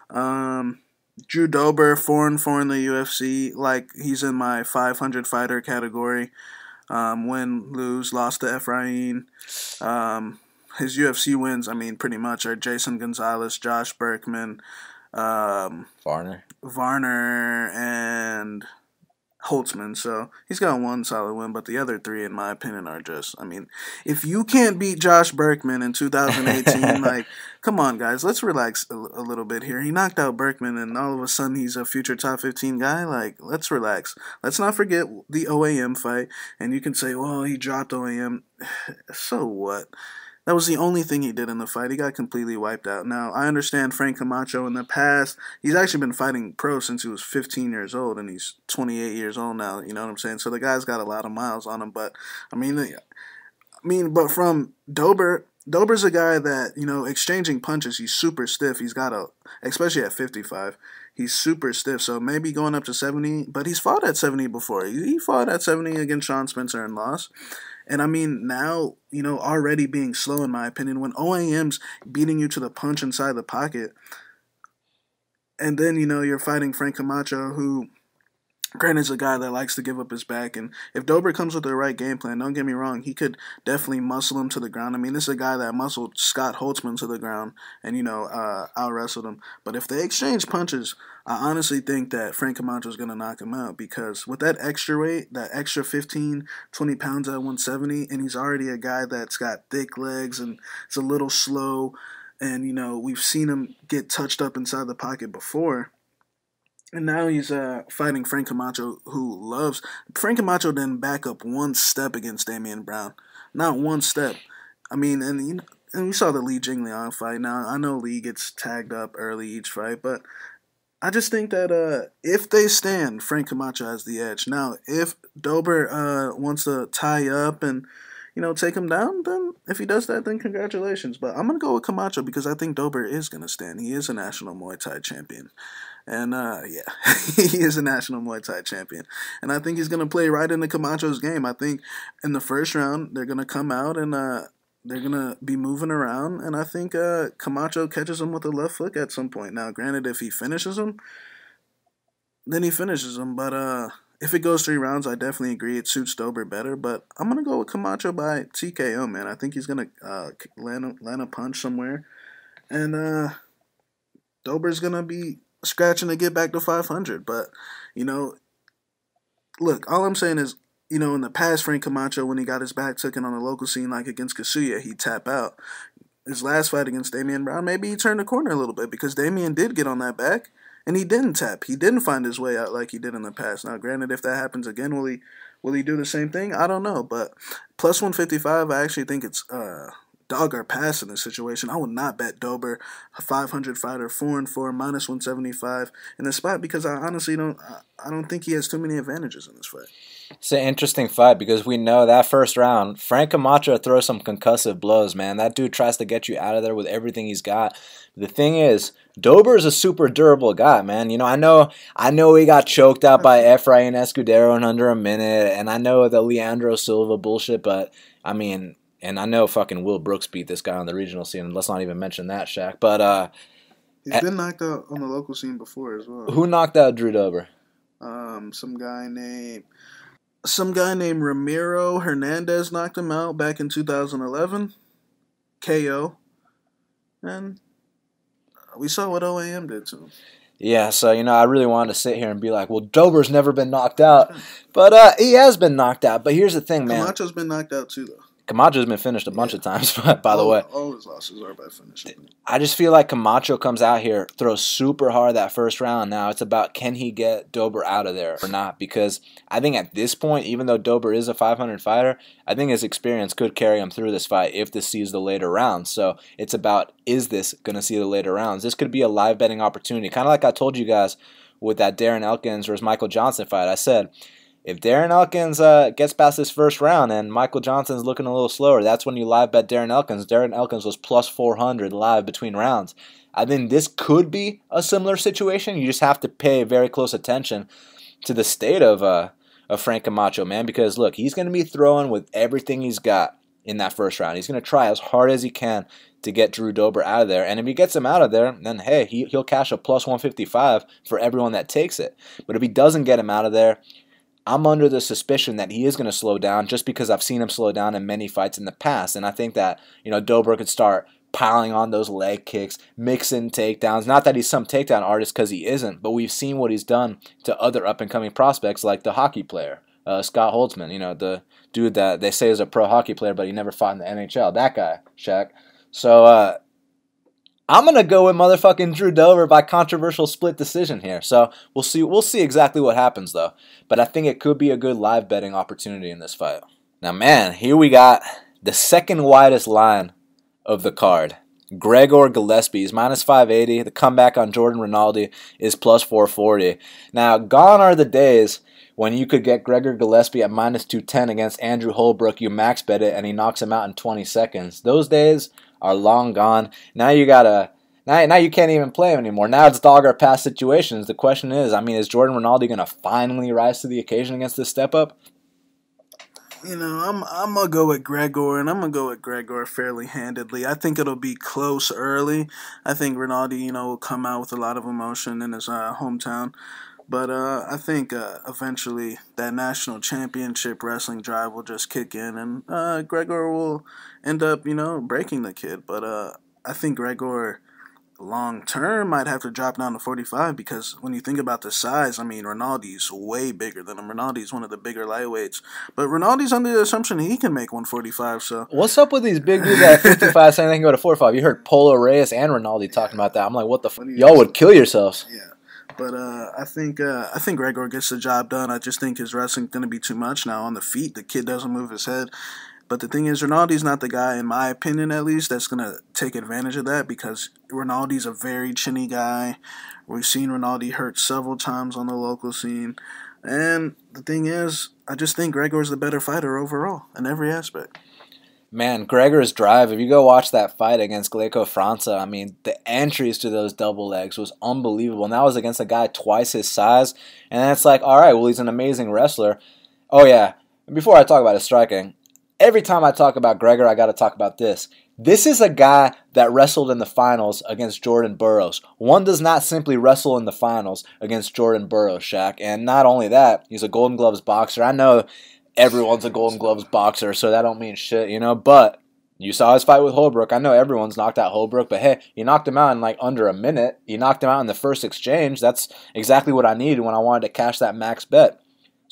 Drew Dober, 4-4 in the UFC. Like, he's in my 500 fighter category. Win, lose, lost to Efrain. His UFC wins, pretty much are Jason Gonzalez, Josh Berkman, Varner, and Holtzman. So he's got one solid win, but the other 3, in my opinion, are just, if you can't beat Josh Berkman in 2018, come on, guys, let's relax a little bit here. He knocked out Berkman, and all of a sudden he's a future top 15 guy. Let's relax. Let's not forget the OAM fight, and you can say, well, he dropped OAM. So what? That was the only thing he did in the fight. He got completely wiped out. Now, I understand Frank Camacho in the past. He's actually been fighting pro since he was 15 years old, and he's 28 years old now. You know what I'm saying? So the guy's got a lot of miles on him. But, but from Dober, Dober's a guy that, exchanging punches, he's super stiff. He's got especially at 55, he's super stiff. So maybe going up to 70, but he's fought at 70 before. He fought at 70 against Sean Spencer and lost. And now, already being slow, in my opinion, when OAM's beating you to the punch inside the pocket, and then, you're fighting Frank Camacho, who, granted, is a guy that likes to give up his back. And if Dober comes with the right game plan, don't get me wrong, he could definitely muscle him to the ground. This is a guy that muscled Scott Holtzman to the ground and, out-wrestled him. But if they exchange punches, I honestly think that Frank Camacho is going to knock him out, because with that extra weight, that extra 15, 20 pounds at 170, and he's already a guy that's got thick legs and it's a little slow, and, we've seen him get touched up inside the pocket before. And now he's fighting Frank Camacho, who loves... Frank Camacho didn't back up one step against Damian Brown. Not one step. And we saw the Li Jingliang fight. Now, I know Li gets tagged up early each fight, but I just think that if they stand, Frank Camacho has the edge. Now, if Dober wants to tie up and, take him down, then if he does that, then congratulations. But I'm going to go with Camacho because I think Dober is going to stand. He is a national Muay Thai champion. And, he is a national Muay Thai champion. And I think he's going to play right into Camacho's game. I think in the first round, they're going to come out and they're going to be moving around. And I think Camacho catches him with a left hook at some point. Now, granted, if he finishes him, then he finishes him. But if it goes 3 rounds, I definitely agree it suits Dober better. But I'm going to go with Camacho by TKO, man. I think he's going to land a punch somewhere. And Dober's going to be scratching to get back to 500. But, look, all I'm saying is in the past, Frank Camacho, when he got his back taken on the local scene, like against Kasuya, he'd tap out. His last fight against Damian Brown, maybe he turned the corner a little bit because Damian did get on that back and he didn't tap. He didn't find his way out like he did in the past. Now, granted, if that happens again, will he do the same thing? I don't know. But plus 155, I actually think it's dog or pass in this situation. I would not bet Dober, a 500 fighter, 4-4, minus 175 in the spot because I honestly don't think he has too many advantages in this fight. It's an interesting fight because we know that first round, Frank Camacho throws some concussive blows, man. That dude tries to get you out of there with everything he's got. The thing is, Dober is a super durable guy, man. I know he got choked out by Efrain Escudero in under a minute, and I know the Leandro Silva bullshit, but, I mean, and I know fucking Will Brooks beat this guy on the regional scene. Let's not even mention that, Shaq. But, he's been knocked out on the local scene before as well. Who knocked out Drew Dober? Some guy named Ramiro Hernandez knocked him out back in 2011. KO. And we saw what OAM did to him. Yeah, so, I really wanted to sit here and be like, well, Dober's never been knocked out. But he has been knocked out. But here's the thing, man. Camacho's been knocked out too, though. Camacho's been finished a bunch of times, by the way. All his losses are by finish. I just feel like Camacho comes out here, throws super hard that first round. Now it's about can he get Dober out of there or not? Because I think at this point, even though Dober is a 500 fighter, I think his experience could carry him through this fight if this sees the later rounds. So it's about, is this going to see the later rounds? This could be a live betting opportunity. Kind of like I told you guys with that Darren Elkins versus Michael Johnson fight. I said, if Darren Elkins gets past this first round and Michael Johnson's looking a little slower, that's when you live bet Darren Elkins. Darren Elkins was plus 400 live between rounds. I think this could be a similar situation. You just have to pay very close attention to the state of Frank Camacho, man, because, look, he's going to be throwing with everything he's got in that first round. He's going to try as hard as he can to get Drew Dober out of there. And if he gets him out of there, then, hey, he'll cash a plus 155 for everyone that takes it. But if he doesn't get him out of there, I'm under the suspicion that he is going to slow down just because I've seen him slow down in many fights in the past. And I think that, Dober could start piling on those leg kicks, mixing takedowns. Not that he's some takedown artist because he isn't, but we've seen what he's done to other up-and-coming prospects like the hockey player, Scott Holtzman, the dude that they say is a pro hockey player, but he never fought in the NHL. That guy, Shaq. So, I'm going to go with motherfucking Drew Dober by controversial split decision here. So we'll see exactly what happens, though. But I think it could be a good live betting opportunity in this fight. Now, man, here we got the second widest line of the card. Gregor Gillespie is minus 580. The comeback on Jordan Rinaldi is plus 440. Now, gone are the days when you could get Gregor Gillespie at minus 210 against Andrew Holbrook. You max bet it, and he knocks him out in 20 seconds. Those days are long gone. Now you can't even play him anymore. Now it's dog or pass situations. The question is, is Jordan Rinaldi going to finally rise to the occasion against this step up? I'm going to go with Gregor, and I'm going to go with Gregor fairly handedly. I think it'll be close early. I think Rinaldi, will come out with a lot of emotion in his hometown. But I think eventually that national championship wrestling drive will just kick in, and Gregor will end up, breaking the kid. But I think Gregor long term might have to drop down to 45 because when you think about the size, Rinaldi's way bigger than him. Rinaldi's one of the bigger lightweights. But Rinaldi's under the assumption he can make 145. So what's up with these big dudes at 55 saying they can go to 45? You heard Polo Reyes and Rinaldi talking about that. I'm like, what the fuck? Y'all would kill yourselves. Yeah. But I think Gregor gets the job done. I just think his wrestling's going to be too much now on the feet. The kid doesn't move his head. But the thing is, Rinaldi's not the guy, in my opinion at least, that's going to take advantage of that because Rinaldi's a very chinny guy. We've seen Rinaldi hurt several times on the local scene. And the thing is, I just think Gregor's the better fighter overall in every aspect. Man, Gregor's drive, if you go watch that fight against Gleiko França, the entries to those double legs was unbelievable. And that was against a guy twice his size. And then it's like, all right, well, he's an amazing wrestler. Oh, yeah. Before I talk about his striking, every time I talk about Gregor, I got to talk about this. This is a guy that wrestled in the finals against Jordan Burroughs. One does not simply wrestle in the finals against Jordan Burroughs, Shaq. And not only that, he's a Golden Gloves boxer. I know everyone's a Golden Gloves boxer, so that don't mean shit, but you saw his fight with Holbrook. I know everyone's knocked out Holbrook, but hey, you knocked him out in like under a minute. You knocked him out in the first exchange. That's exactly what I needed when I wanted to cash that max bet.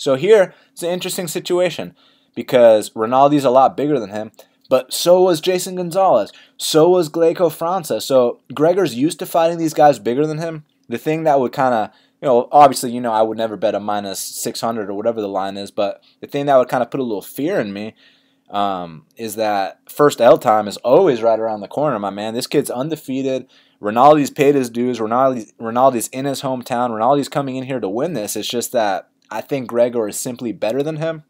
So here, it's an interesting situation because Rinaldi's a lot bigger than him, but so was Jason Gonzalez. So was Gleico França. So Gregor's used to fighting these guys bigger than him. The thing that would kind of, obviously, I would never bet a minus 600 or whatever the line is, but the thing that would kind of put a little fear in me is that first L time is always right around the corner, my man. This kid's undefeated. Rinaldi's paid his dues. Rinaldi's in his hometown. Rinaldi's coming in here to win this. It's just that I think Gregor is simply better than him.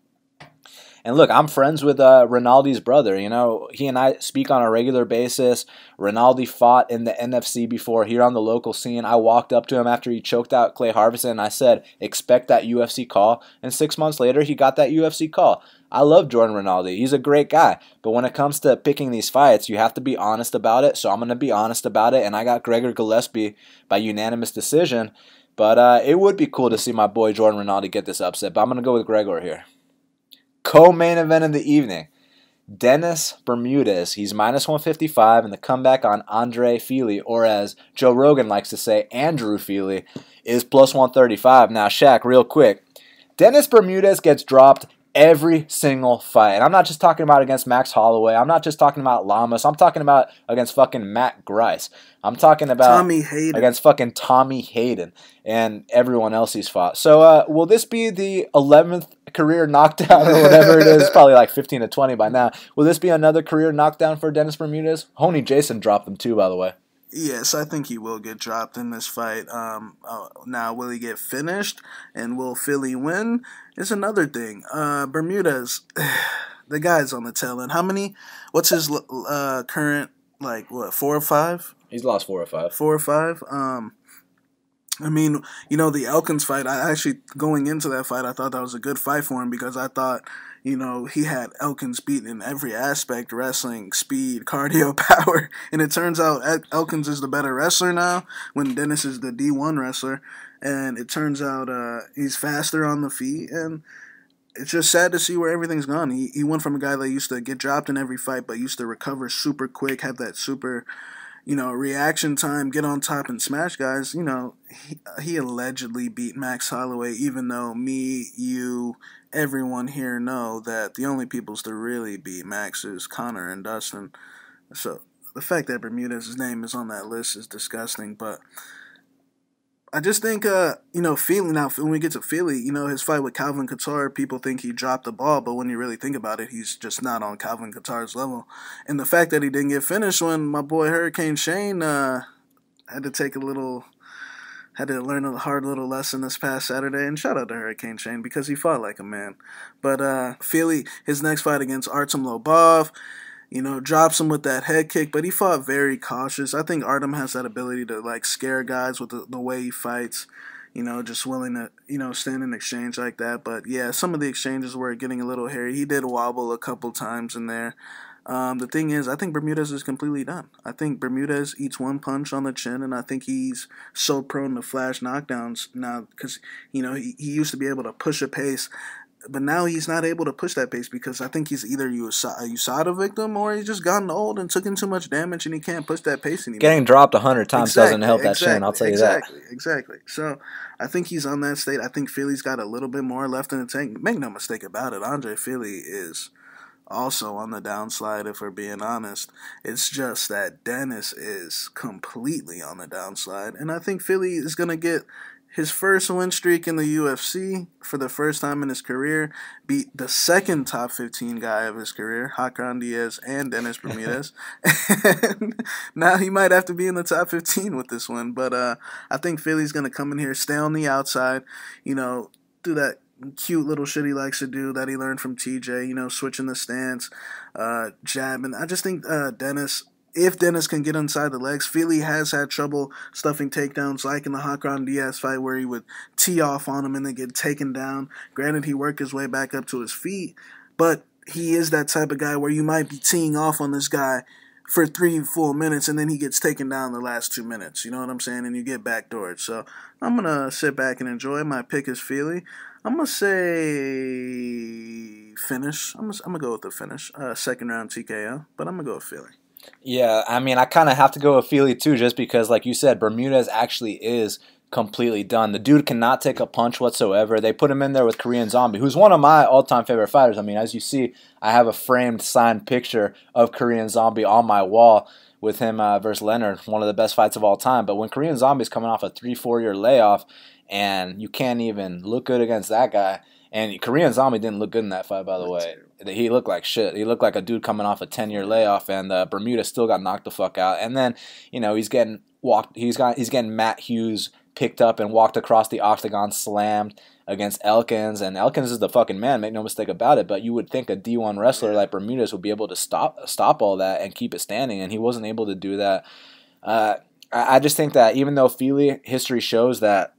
And look, I'm friends with Rinaldi's brother. He and I speak on a regular basis. Rinaldi fought in the NFC before here on the local scene. I walked up to him after he choked out Clay Harbison, and I said, expect that UFC call. And 6 months later, he got that UFC call. I love Jordan Rinaldi. He's a great guy. But when it comes to picking these fights, you have to be honest about it. So I'm going to be honest about it. And I got Gregor Gillespie by unanimous decision. But it would be cool to see my boy Jordan Rinaldi get this upset. But I'm going to go with Gregor here. Co-main event of the evening. Dennis Bermudez. He's minus 155, and the comeback on Andre Fili, or as Joe Rogan likes to say, Andrew Fili, is plus 135. Now, Shaq, real quick. Dennis Bermudez gets dropped every single fight. And I'm not just talking about against Max Holloway. I'm not just talking about Lamas. I'm talking about against fucking Matt Grice. I'm talking about Tommy Hayden. Against fucking Tommy Hayden and everyone else he's fought. So will this be the 11th career knockdown or whatever it is? Probably like 15 to 20 by now. Will this be another career knockdown for Dennis Bermudez? Honey Jason dropped him too, by the way. Yes, I think he will get dropped in this fight. Now, will he get finished, and will Fili win? Is another thing. Bermudez, the guy's on the tail end. What's his current, 4 or 5? He's lost 4 or 5. 4 or 5? The Elkins fight, going into that fight, I thought that was a good fight for him because I thought, he had Elkins beat in every aspect, wrestling, speed, cardio, power. And it turns out Elkins is the better wrestler now when Dennis is the D1 wrestler. And it turns out he's faster on the feet. And it's just sad to see where everything's gone. He went from a guy that used to get dropped in every fight but used to recover super quick, have that super reaction time, get on top and smash guys. He allegedly beat Max Holloway, even though me, you, everyone here know that the only peoples to really beat Max is Connor and Dustin. So the fact that Bermudez's name is on that list is disgusting, but I just think, Fili, now when we get to Fili, his fight with Calvin Kattar, people think he dropped the ball, but when you really think about it, he's just not on Calvin Kattar's level. And the fact that he didn't get finished when my boy Hurricane Shane had to learn a hard little lesson this past Saturday, and shout out to Hurricane Shane because he fought like a man. But Fili, his next fight against Artem Lobov, drops him with that head kick, but he fought very cautious. I think Artem has that ability to, scare guys with the way he fights, just willing to, stand in exchange like that. But, yeah, some of the exchanges were getting a little hairy. He did wobble a couple times in there. The thing is, I think Bermudez is completely done. I think Bermudez eats one punch on the chin, and I think he's so prone to flash knockdowns now because, he used to be able to push a pace. But now he's not able to push that pace because I think he's either a USADA victim or he's just gotten old and took in too much damage and he can't push that pace anymore. Getting dropped 100 times doesn't help that chin, I'll tell you that. Exactly. So I think he's on that state. I think Fili's got a little bit more left in the tank. Make no mistake about it, Andre Fili is also on the downslide, if we're being honest. It's just that Dennis is completely on the downslide. And I think Fili is going to get his first win streak in the UFC for the first time in his career, beat the second top 15 guy of his career, Hakan Diaz and Dennis Bermudez. And now he might have to be in the top 15 with this one. But I think Fili's going to come in here, stay on the outside, do that cute little shit he likes to do that he learned from TJ, switching the stance, jabbing. I just think if Dennis can get inside the legs, Fili has had trouble stuffing takedowns like in the Hakan Diaz fight where he would tee off on him and then get taken down. Granted, he worked his way back up to his feet, but he is that type of guy where you might be teeing off on this guy for 3 full minutes and then he gets taken down the last 2 minutes. You know what I'm saying? And you get backdoored. So I'm going to sit back and enjoy. My pick is Fili. I'm going to say finish. I'm going to go with the finish. Second round TKO, but I'm going to go with Fili. Yeah, I kind of have to go with Fili too, just because, like you said, Bermudez actually is completely done. The dude cannot take a punch whatsoever. They put him in there with Korean Zombie, who's one of my all-time favorite fighters. I mean, as you see, I have a framed, signed picture of Korean Zombie on my wall with him versus Leonard, one of the best fights of all time. But when Korean Zombie's coming off a 3-4 year layoff, and you can't even look good against that guy, and Korean Zombie didn't look good in that fight, by the way. He looked like shit. He looked like a dude coming off a 10-year layoff, and Bermudez still got knocked the fuck out. And then, he's getting walked. He's getting Matt Hughes picked up and walked across the octagon, slammed against Elkins, and Elkins is the fucking man. Make no mistake about it. But you would think a D1 wrestler like Bermudez would be able to stop all that and keep it standing, and he wasn't able to do that. I just think that even though Fili history shows that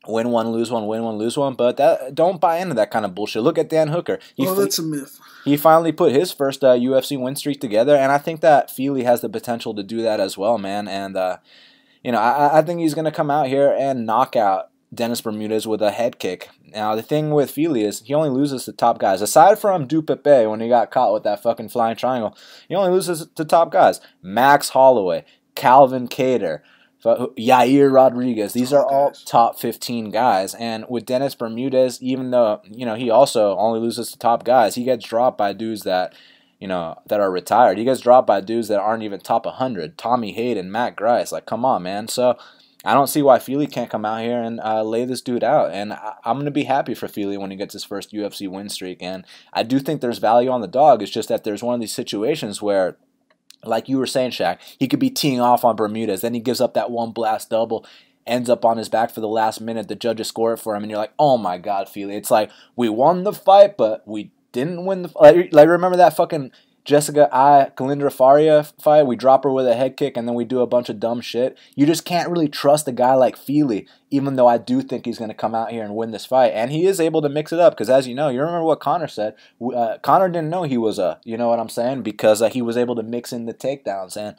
win one, lose one, win one, lose one. But don't buy into that kind of bullshit. Look at Dan Hooker. That's a myth. He finally put his first UFC win streak together, and I think that Fili has the potential to do that as well, man. And, I think he's going to come out here and knock out Dennis Bermudez with a head kick. Now, the thing with Fili is he only loses to top guys. Aside from Pepe when he got caught with that fucking flying triangle, he only loses to top guys. Max Holloway, Calvin Kattar, Yair Rodriguez. These are all top 15 guys. And with Dennis Bermudez, even though, he also only loses to top guys, he gets dropped by dudes that, that are retired. He gets dropped by dudes that aren't even top 100. Tommy Hayden, Matt Grice. Like, come on, man. So I don't see why Fili can't come out here and lay this dude out. And I'm going to be happy for Fili when he gets his first UFC win streak. And I do think there's value on the dog. It's just that there's one of these situations where, like you were saying, Shaq, he could be teeing off on Bermudez. Then he gives up that one blast double, ends up on his back for the last minute. The judges score it for him, and you're like, oh my God, Fili. It's like, we won the fight, but we didn't win the fight. Like, remember that fucking Kalindra Faria fight? We drop her with a head kick, and then we do a bunch of dumb shit. You just can't really trust a guy like Fili, even though I do think he's going to come out here and win this fight. And he is able to mix it up, because as you know, you remember what Conor said. Conor didn't know he was you know what I'm saying? Because he was able to mix in the takedowns. And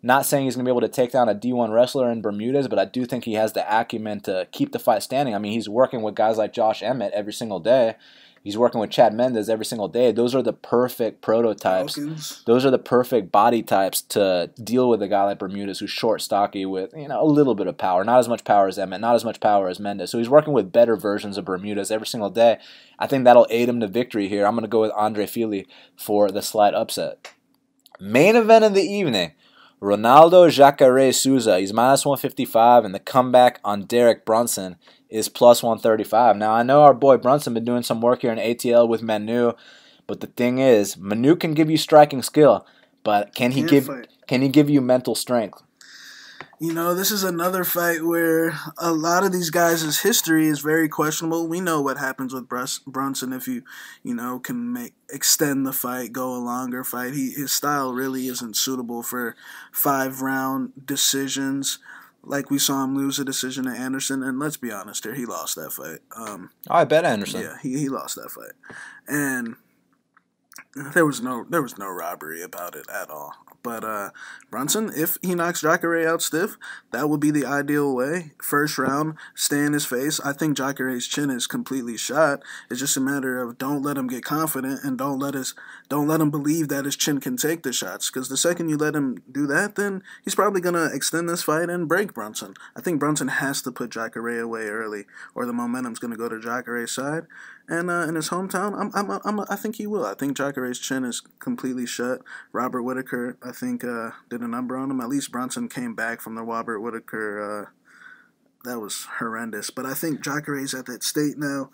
not saying he's going to be able to take down a D1 wrestler in Bermudez, but I do think he has the acumen to keep the fight standing. I mean, he's working with guys like Josh Emmett every single day. He's working with Chad Mendes every single day. Those are the perfect prototypes. Those are the perfect body types to deal with a guy like Bermudez, who's short, stocky, with a little bit of power. Not as much power as Emmett, not as much power as Mendes. So he's working with better versions of Bermudez every single day. I think that'll aid him to victory here. I'm going to go with Andre Fili for the slight upset. Main event of the evening. Ronaldo Jacare Souza. He's minus 155, and the comeback on Derek Brunson is plus 135. Now, I know our boy Brunson been doing some work here in ATL with Manu, but the thing is, Manu can give you striking skill, but can he give you mental strength? This is another fight where a lot of these guys' history is very questionable. We know what happens with Brunson if you can extend the fight, go a longer fight. His style really isn't suitable for 5-round decisions. Like we saw him lose a decision to Anderson, and let's be honest here, he lost that fight. I bet Anderson. Yeah, he lost that fight, and there was no robbery about it at all. But Brunson, if he knocks Jacare out stiff, that would be the ideal way. First round, stay in his face. I think Jacare's chin is completely shot. It's just a matter of don't let him get confident and don't let him believe that his chin can take the shots. Because the second you let him do that, then he's probably gonna extend this fight and break Brunson. I think Brunson has to put Jacare away early, or the momentum's gonna go to Jacare's side. And in his hometown, I think he will. I think Jacare's chin is completely shut. Robert Whitaker, I think, did a number on him. At least Brunson came back from the Robert Whitaker. That was horrendous. But I think Jacare's at that state now.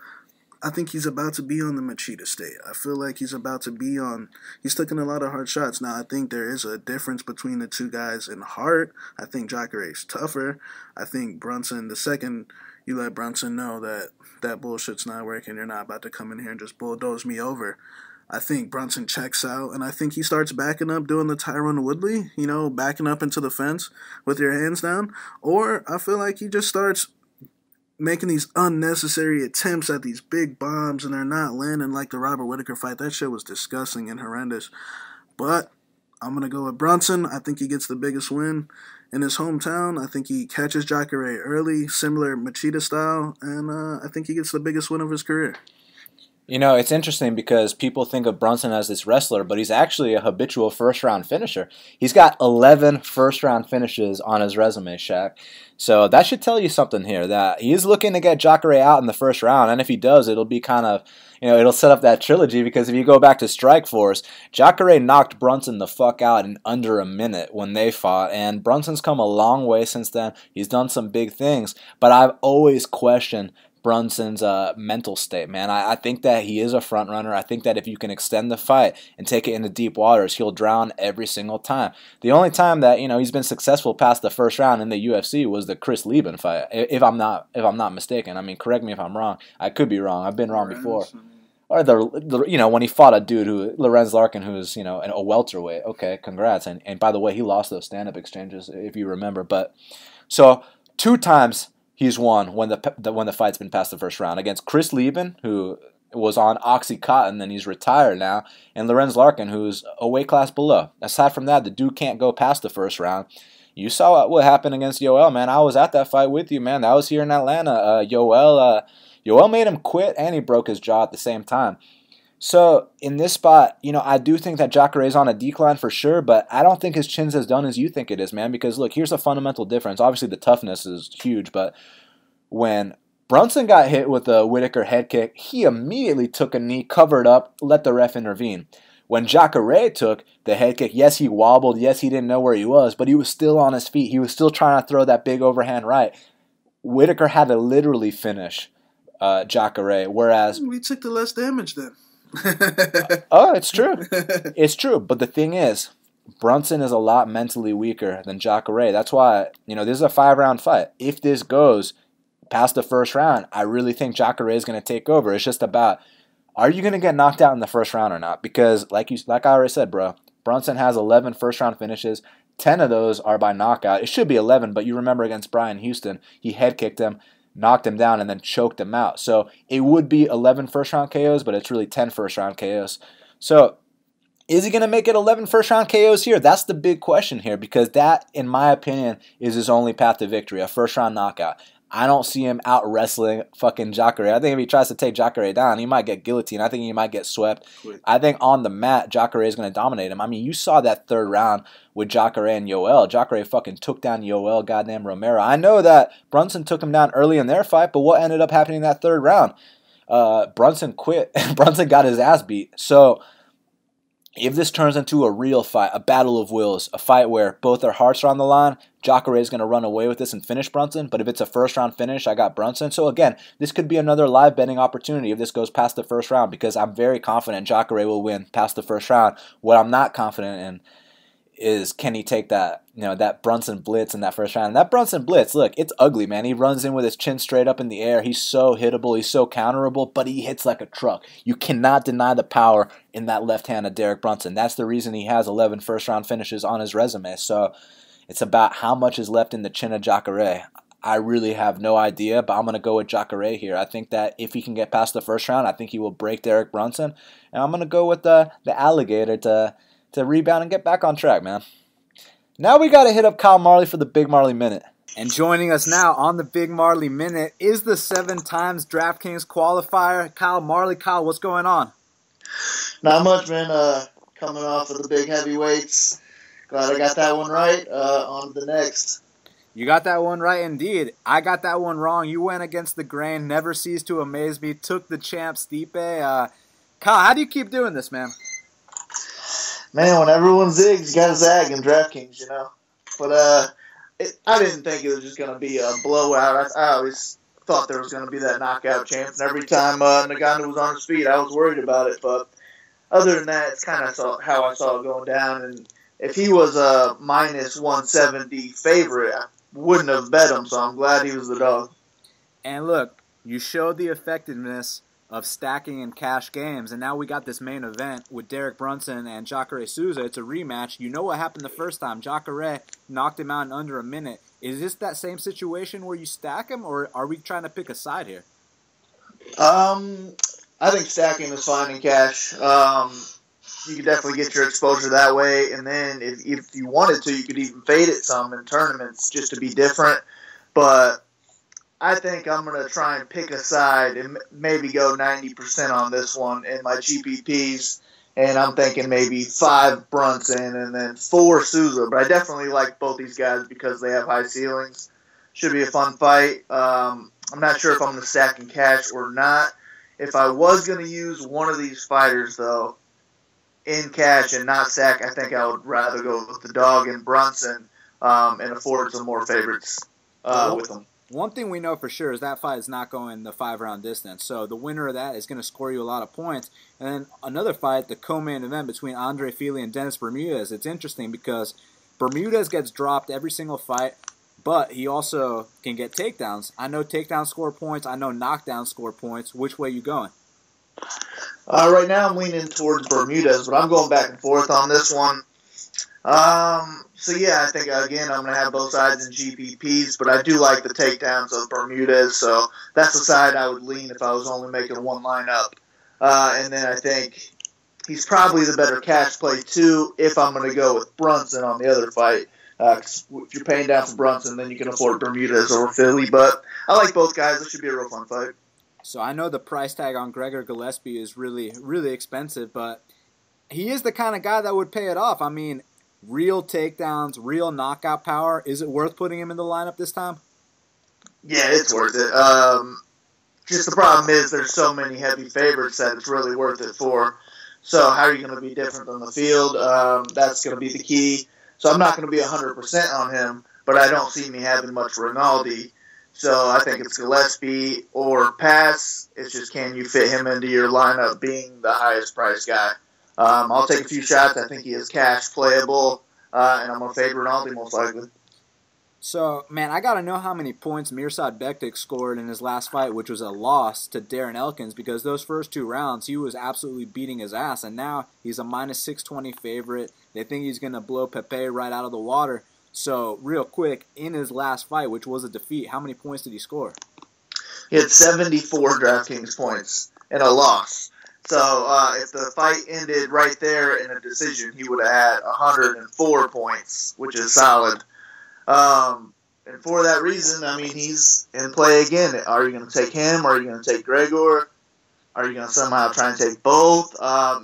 I think he's about to be on the Machida state. I feel like he's about to be on. He's taking a lot of hard shots. Now, I think there is a difference between the two guys in heart. I think Jacare's tougher. I think Brunson, the second you let Brunson know that bullshit's not working, you're not about to come in here and just bulldoze me over. I think Brunson checks out, and I think he starts backing up, doing the Tyron Woodley, backing up into the fence with your hands down. Or I feel like he just starts making these unnecessary attempts at these big bombs, and they're not landing like the Robert Whitaker fight. That shit was disgusting and horrendous. But I'm going to go with Brunson. I think he gets the biggest win in his hometown. I think he catches Jacare early, similar Machida style, and I think he gets the biggest win of his career. You know, it's interesting because people think of Brunson as this wrestler, but he's actually a habitual first-round finisher. He's got 11 first-round finishes on his resume, Shaq. So that should tell you something here, that he's looking to get Jacare out in the first round, and if he does, it'll be kind of, it'll set up that trilogy, because if you go back to Strikeforce, Jacare knocked Brunson the fuck out in under a minute when they fought, and Brunson's come a long way since then. He's done some big things, but I've always questioned Brunson's mental state, man. I think that he is a front runner. I think that if you can extend the fight and take it into deep waters, he'll drown every single time. The only time that he's been successful past the first round in the UFC was the Chris Lieben fight, if I'm not mistaken. I mean, correct me if I'm wrong. I could be wrong. I've been wrong before. Or when he fought a dude Lorenz Larkin, who's a welterweight. Okay, congrats. And by the way, he lost those stand-up exchanges, if you remember. But so 2 times he's won when the fight's been past the first round, against Chris Lieben, who was on Oxycontin and he's retired now, and Lorenz Larkin, who's a weight class below. Aside from that, the dude can't go past the first round. You saw what happened against Yoel, man. I was at that fight with you, man. That was here in Atlanta. Yoel made him quit, and he broke his jaw at the same time. So in this spot, I do think that Jacare is on a decline for sure, but I don't think his chin's as done as you think it is, man. Because look, here's a fundamental difference. Obviously, the toughness is huge, but when Brunson got hit with a Whitaker head kick, he immediately took a knee, covered up, let the ref intervene. When Jacare took the head kick, yes, he wobbled, yes, he didn't know where he was, but he was still on his feet. He was still trying to throw that big overhand right. Whitaker had to literally finish Jacare, whereas we took the less damage then. Oh, it's true. It's true. But the thing is, Brunson is a lot mentally weaker than Jacare. That's why, this is a 5-round fight. If this goes past the first round, I really think Jacare is going to take over. It's just about, are you going to get knocked out in the first round or not? Because like I already said, bro, Brunson has 11 first-round finishes. 10 of those are by knockout. It should be 11, but you remember against Brian Houston, he head kicked him, knocked him down, and then choked him out. So it would be 11 first-round KOs, but it's really 10 first-round KOs. So is he going to make it 11 first-round KOs here? That's the big question here, because that, in my opinion, is his only path to victory, a first-round knockout. I don't see him out-wrestling fucking Jacare. I think if he tries to take Jacare down, he might get guillotined. I think he might get swept. I think on the mat, Jacare is going to dominate him. I mean, you saw that third round with Jacare and Yoel. Jacare fucking took down Yoel goddamn Romero. I know that Brunson took him down early in their fight, but what ended up happening in that third round? Brunson quit. Brunson got his ass beat. So if this turns into a real fight, a battle of wills, a fight where both their hearts are on the line, Jacare is going to run away with this and finish Brunson. But if it's a first-round finish, I got Brunson. So again, this could be another live betting opportunity if this goes past the first round, because I'm very confident Jacare will win past the first round. What I'm not confident in is, can he take that, that Brunson blitz in that first round? And that Brunson blitz, look, it's ugly, man. He runs in with his chin straight up in the air. He's so hittable. He's so counterable, but he hits like a truck. You cannot deny the power in that left hand of Derek Brunson. That's the reason he has 11 first-round finishes on his resume. So it's about how much is left in the chin of Jacare. I really have no idea, but I'm going to go with Jacare here. I think that if he can get past the first round, I think he will break Derek Brunson. And I'm going to go with the alligator to rebound and get back on track, man. Now we got to hit up Kyle Marley for the Big Marley Minute. And joining us now on the Big Marley Minute is the 7-times DraftKings qualifier, Kyle Marley. Kyle, what's going on? Not much, man. Coming off of the big heavyweights. Glad I got that one right. On to the next. You got that one right indeed. I got that one wrong. You went against the grain. Never ceased to amaze me. Took the champ, Kiepe. Kyle, how do you keep doing this, man? Man, when everyone zigs, you gotta zag in DraftKings, But I didn't think it was just gonna be a blowout. I always thought there was gonna be that knockout chance, and every time Nagano was on his feet, I was worried about it. But other than that, it's kind of how I saw it going down. And if he was a minus 170 favorite, I wouldn't have bet him. So I'm glad he was the dog. And look, you showed the effectiveness of stacking and cash games, and now we got this main event with Derek Brunson and Jacare Souza. It's a rematch. You know what happened the first time. Jacare knocked him out in under a minute. Is this that same situation where you stack him, or are we trying to pick a side here? I think stacking is fine in cash. You could definitely get your exposure that way, and then if you wanted to, you could even fade it some in tournaments just to be different. But I think I'm going to try and pick a side and maybe go 90% on this one in my GPPs. And I'm thinking maybe 5 Brunson and then 4 Souza. But I definitely like both these guys because they have high ceilings. Should be a fun fight. I'm not sure if I'm going to stack in cash or not. If I was going to use one of these fighters, though, in cash and not stack, I think I would rather go with the dog and Brunson and afford some more favorites with them. One thing we know for sure is that fight is not going the 5-round distance. So the winner of that is going to score you a lot of points. And then another fight, the co-main event between Andre Fili and Dennis Bermudez. It's interesting because Bermudez gets dropped every single fight, but he also can get takedowns. I know takedowns score points. I know knockdowns score points. Which way you going? Right now I'm leaning towards Bermudez, but I'm going back and forth on this one. So yeah, I think again I'm going to have both sides in GPPs, but I do like the takedowns of Bermudez, so that's the side I would lean if I was only making one lineup. And then I think he's probably the better cash play too if I'm going to go with Brunson on the other fight. 'Cause if you're paying down for Brunson, then you can afford Bermudez or Fili. But I like both guys. It should be a real fun fight. So I know the price tag on Gregor Gillespie is really, really expensive, but he is the kind of guy that would pay it off. I mean, real takedowns, real knockout power. Is it worth putting him in the lineup this time? Yeah, it's worth it. Just the problem is there's so many heavy favorites that it's really worth it for. So how are you going to be different than the field? That's going to be the key. So I'm not going to be 100% on him, but I don't see me having much Rinaldi. So I think it's Gillespie or pass. It's just can you fit him into your lineup being the highest price guy. I'll take a few shots. I think he is cash playable, and I'm going to fade Rinaldi most likely. So, man, I got to know how many points Mirsad Bektic scored in his last fight, which was a loss to Darren Elkins, because those first 2 rounds, he was absolutely beating his ass, and now he's a minus 620 favorite. They think he's going to blow Pepe right out of the water. So, real quick, in his last fight, which was a defeat, how many points did he score? He had 74 DraftKings points in a loss. So, if the fight ended right there in a decision, he would have had 104 points, which is solid. And for that reason, I mean, he's in play again. Are you going to take him? Or are you going to take Gregor? Are you going to somehow try and take both?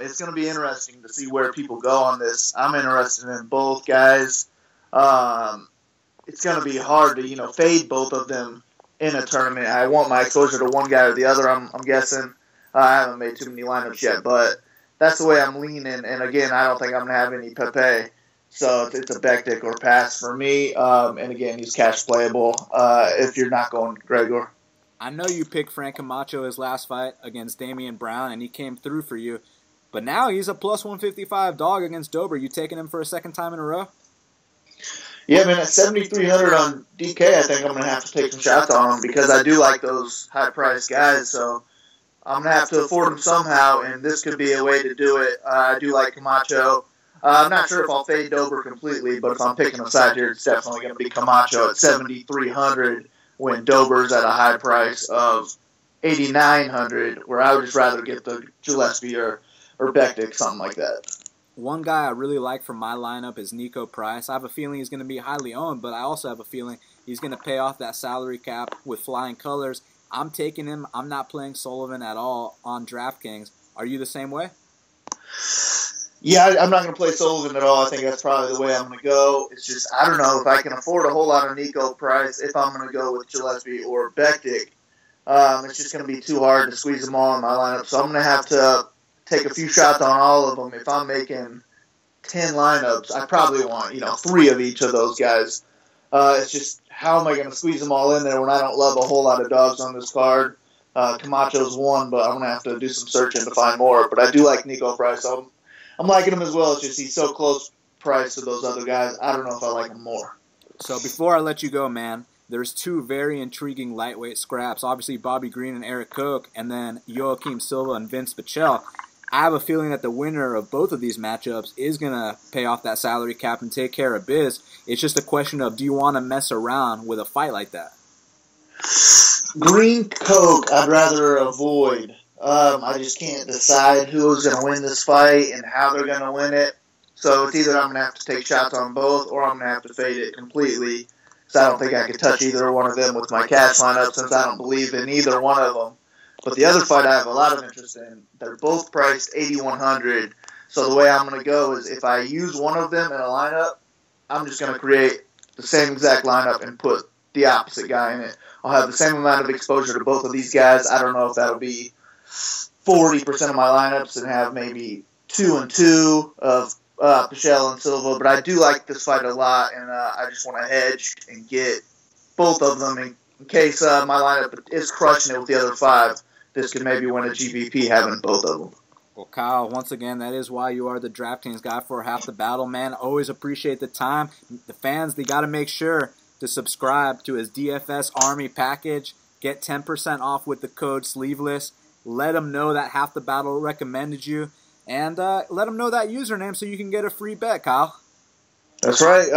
It's going to be interesting to see where people go on this. I'm interested in both guys. It's going to be hard to, fade both of them in a tournament. I want my exposure to one guy or the other, I'm guessing. I haven't made too many lineups yet, but that's the way I'm leaning. And again, I don't think I'm going to have any Pepe. So it's a Bektic or pass for me. And again, he's cash playable if you're not going Gregor. I know you picked Frank Camacho his last fight against Damian Brown, and he came through for you. But now he's a plus 155 dog against Dober. You taking him for a second time in a row? Yeah, man, at 7,300 on DK, I think I'm going to have to take some shots on him because I do like those high-priced guys. So I'm going to have to afford them somehow, and this could be a way to do it. I do like Camacho. I'm not sure if I'll fade Dober completely, but if I'm picking a side here, it's definitely going to be Camacho at 7,300 when Dober's at a high price of 8,900, where I would just rather get the Gillespie or Bektic, something like that. One guy I really like from my lineup is Nico Price. I have a feeling he's going to be highly owned, but I also have a feeling he's going to pay off that salary cap with flying colors. I'm taking him. I'm not playing Sullivan at all on DraftKings. Are you the same way? Yeah, I'm not going to play Sullivan at all. I think that's probably the way I'm going to go. It's just, I don't know if I can afford a whole lot of Nico Price if I'm going to go with Gillespie or Bektic. It's just going to be too hard to squeeze them all in my lineup. So I'm going to have to take a few shots on all of them. If I'm making 10 lineups, I probably want, 3 of each of those guys. It's just, how am I going to squeeze them all in there when I don't love a whole lot of dogs on this card? Camacho's one, but I'm going to have to do some searching to find more. But I do like Nico Price, so I'm liking him as well. It's just he's so close price to those other guys. I don't know if I like him more. So before I let you go, man, there's 2 very intriguing lightweight scraps. Obviously, Bobby Green and Eric Koch, and then Joaquim Silva and Vince Pichel. I have a feeling that the winner of both of these matchups is going to pay off that salary cap and take care of biz. It's just a question of, do you want to mess around with a fight like that? Green Koch, I'd rather avoid. I just can't decide who's going to win this fight and how they're going to win it. So it's either I'm going to have to take shots on both or I'm going to have to fade it completely. So I don't think I could touch either one of them with my cash lineup since I don't believe in either one of them. But the other fight I have a lot of interest in. They're both priced 8,100. So the way I'm going to go is if I use one of them in a lineup, I'm just going to create the same exact lineup and put the opposite guy in it. I'll have the same amount of exposure to both of these guys. I don't know if that'll be 40% of my lineups and have maybe 2 and 2 of Pichel and Silva, but I do like this fight a lot, and I just want to hedge and get both of them in case my lineup is crushing it with the other 5. This could maybe win a GPP having both of them. Well, Kyle, once again, that is why you are the DraftKings guy for Half the Battle, man. Always appreciate the time. The fans, they got to make sure to subscribe to his DFS Army package. Get 10% off with the code Sleeveless. Let them know that Half the Battle recommended you. And let them know that username so you can get a free bet, Kyle. That's right.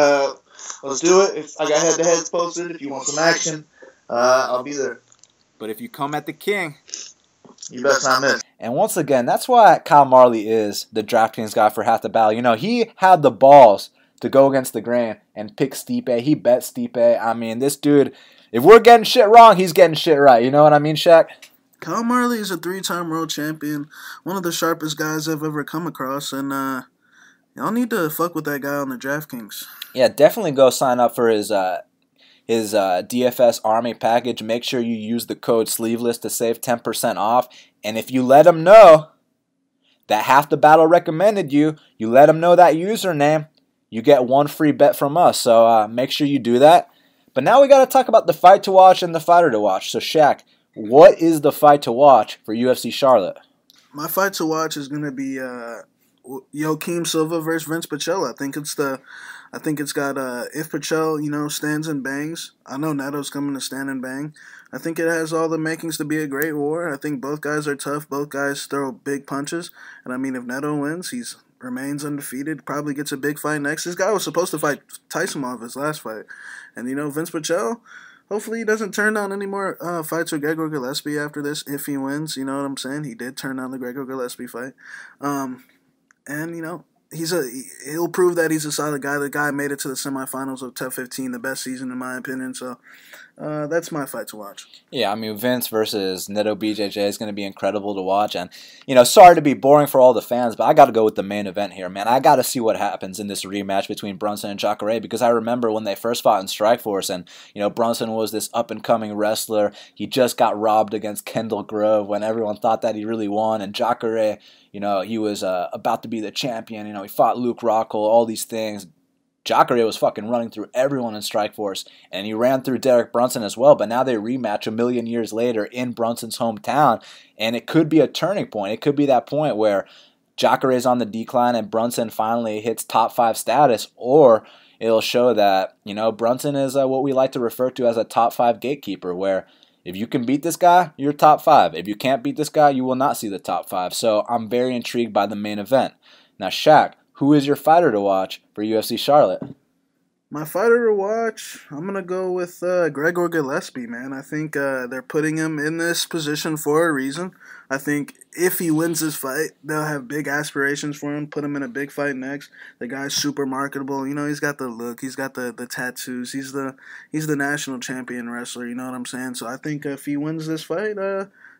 Let's do it. If I got head-to-heads posted, if you want some action, I'll be there. But if you come at the king, you best not miss. And once again, that's why Kyle Marley is the DraftKings guy for Half the Battle. You know, he had the balls to go against the grain and pick Stipe. He bet Stipe. I mean, this dude, if we're getting shit wrong, he's getting shit right. You know what I mean, Shaq? Kyle Marley is a 3-time world champion, one of the sharpest guys I've ever come across, and y'all need to fuck with that guy on the DraftKings. Yeah, definitely go sign up for his DFS Army package. Make sure you use the code Sleeveless to save 10% off. And if you let him know that Half the Battle recommended you, you let him know that username, you get 1 free bet from us. So make sure you do that. But now we got to talk about the fight to watch and the fighter to watch. So Shaq, what is the fight to watch for UFC Charlotte? My fight to watch is going to be Joaquim Silva versus Vince Pichel. I think it's got if Pichel, stands and bangs. I know Neto's coming to stand and bang. I think it has all the makings to be a great war. I think both guys are tough. Both guys throw big punches. And I mean, if Neto wins, he remains undefeated. Probably gets a big fight next. This guy was supposed to fight Tyson off his last fight. And Vince Pichel, hopefully he doesn't turn down any more fights with Gregor Gillespie after this if he wins. You know what I'm saying? He did turn down the Gregor Gillespie fight. He'll prove that he's a solid guy. The guy made it to the semifinals of Top 15, the best season in my opinion. So that's my fight to watch. Yeah, I mean, Vince versus Neto BJJ is going to be incredible to watch. And, sorry to be boring for all the fans, but I got to go with the main event here, man. I got to see what happens in this rematch between Brunson and Jacare, because I remember when they first fought in Strikeforce, and, Brunson was this up-and-coming wrestler. He just got robbed against Kendall Grove when everyone thought that he really won. And Jacare, he was about to be the champion. He fought Luke Rockhold, all these things. Jacare was fucking running through everyone in Strikeforce, and he ran through Derek Brunson as well, but now they rematch a million years later in Brunson's hometown, and it could be a turning point. It could be that point where Jacare is on the decline and Brunson finally hits top 5 status, or it'll show that, Brunson is what we like to refer to as a top 5 gatekeeper, where if you can beat this guy, you're top 5. If you can't beat this guy, you will not see the top 5. So I'm very intrigued by the main event. Now, Shaq, who is your fighter to watch for UFC Charlotte? My fighter to watch, I'm going to go with Gregor Gillespie, man. I think they're putting him in this position for a reason. I think if he wins this fight, they'll have big aspirations for him, put him in a big fight next. The guy's super marketable. He's got the look. He's got the tattoos. He's the national champion wrestler, you know what I'm saying? So I think if he wins this fight,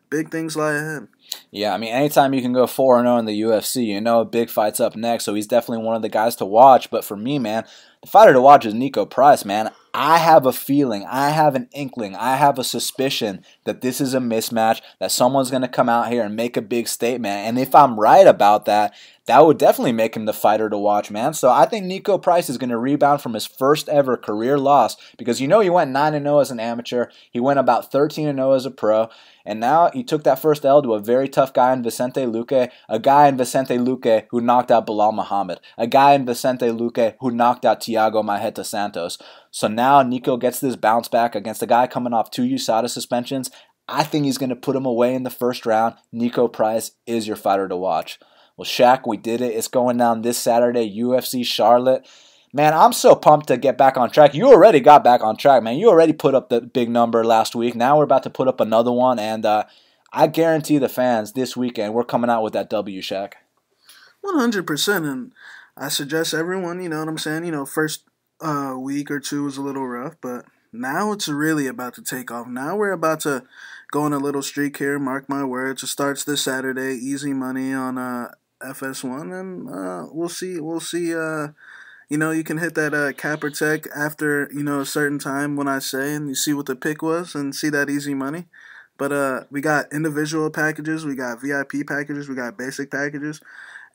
big things lie ahead. Yeah, I mean, anytime you can go 4-0 in the UFC, a big fight's up next, so he's definitely one of the guys to watch. But for me, man, the fighter to watch is Niko Price, man. I have a feeling, I have an inkling, I have a suspicion that this is a mismatch, that someone's going to come out here and make a big statement. And if I'm right about that, that would definitely make him the fighter to watch, man. So I think Niko Price is going to rebound from his first ever career loss, because he went 9-0 as an amateur, he went about 13-0 as a pro, and now he took that first L to a very tough guy in Vicente Luque, a guy in Vicente Luque who knocked out Bilal Muhammad, a guy in Vicente Luque who knocked out Thiago Maeta Santos. So now Niko gets this bounce back against a guy coming off 2 USADA suspensions. I think he's going to put him away in the first round. Niko Price is your fighter to watch. Well, Shaq, we did it. It's going down this Saturday, UFC Charlotte. Man, I'm so pumped to get back on track. You already got back on track, man. You already put up the big number last week. Now we're about to put up another one, and I guarantee the fans this weekend we're coming out with that W, Shaq. 100%, and I suggest everyone, you know what I'm saying, first week or two was a little rough, but now it's really about to take off. Now we're about to go on a little streak here. Mark my words. It starts this Saturday. Easy money on FS1, and we'll see. We'll see. You can hit that cap or tech after a certain time when I say, and you see what the pick was, and see that easy money. But we got individual packages, we got VIP packages, we got basic packages.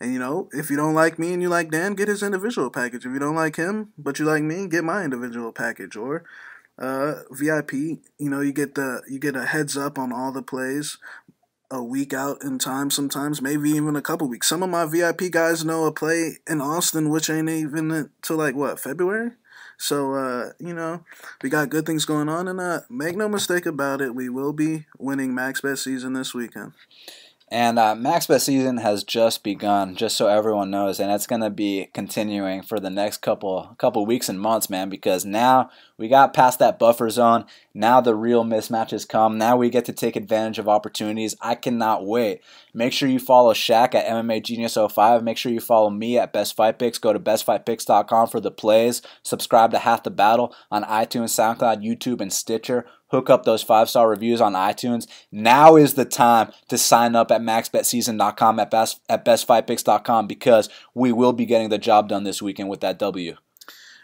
And, if you don't like me and you like Dan, get his individual package. If you don't like him, but you like me, get my individual package. Or VIP, you get a heads up on all the plays a week out in time sometimes, maybe even a couple weeks. Some of my VIP guys know a play in Austin, which ain't even until, February? So, we got good things going on. And make no mistake about it, we will be winning Max Bet season this weekend. And Max Bet season has just begun, just so everyone knows, and it's going to be continuing for the next couple weeks and months, man, because now we got past that buffer zone. Now the real mismatches come. Now we get to take advantage of opportunities. I cannot wait. Make sure you follow Shaq at MMA Genius 05. Make sure you follow me at Best Fight Picks. Go to bestfightpicks.com for the plays. Subscribe to Half the Battle on iTunes, SoundCloud, YouTube, and Stitcher. Hook up those 5-star reviews on iTunes. Now is the time to sign up at maxbetseason.com, at bestfightpicks.com, because we will be getting the job done this weekend with that W.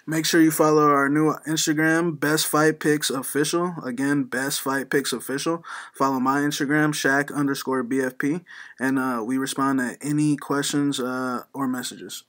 Make sure you follow our new Instagram, Best Fight Picks Official. Again, Best Fight Picks Official. Follow my Instagram, Shaq_BFP, and we respond to any questions or messages.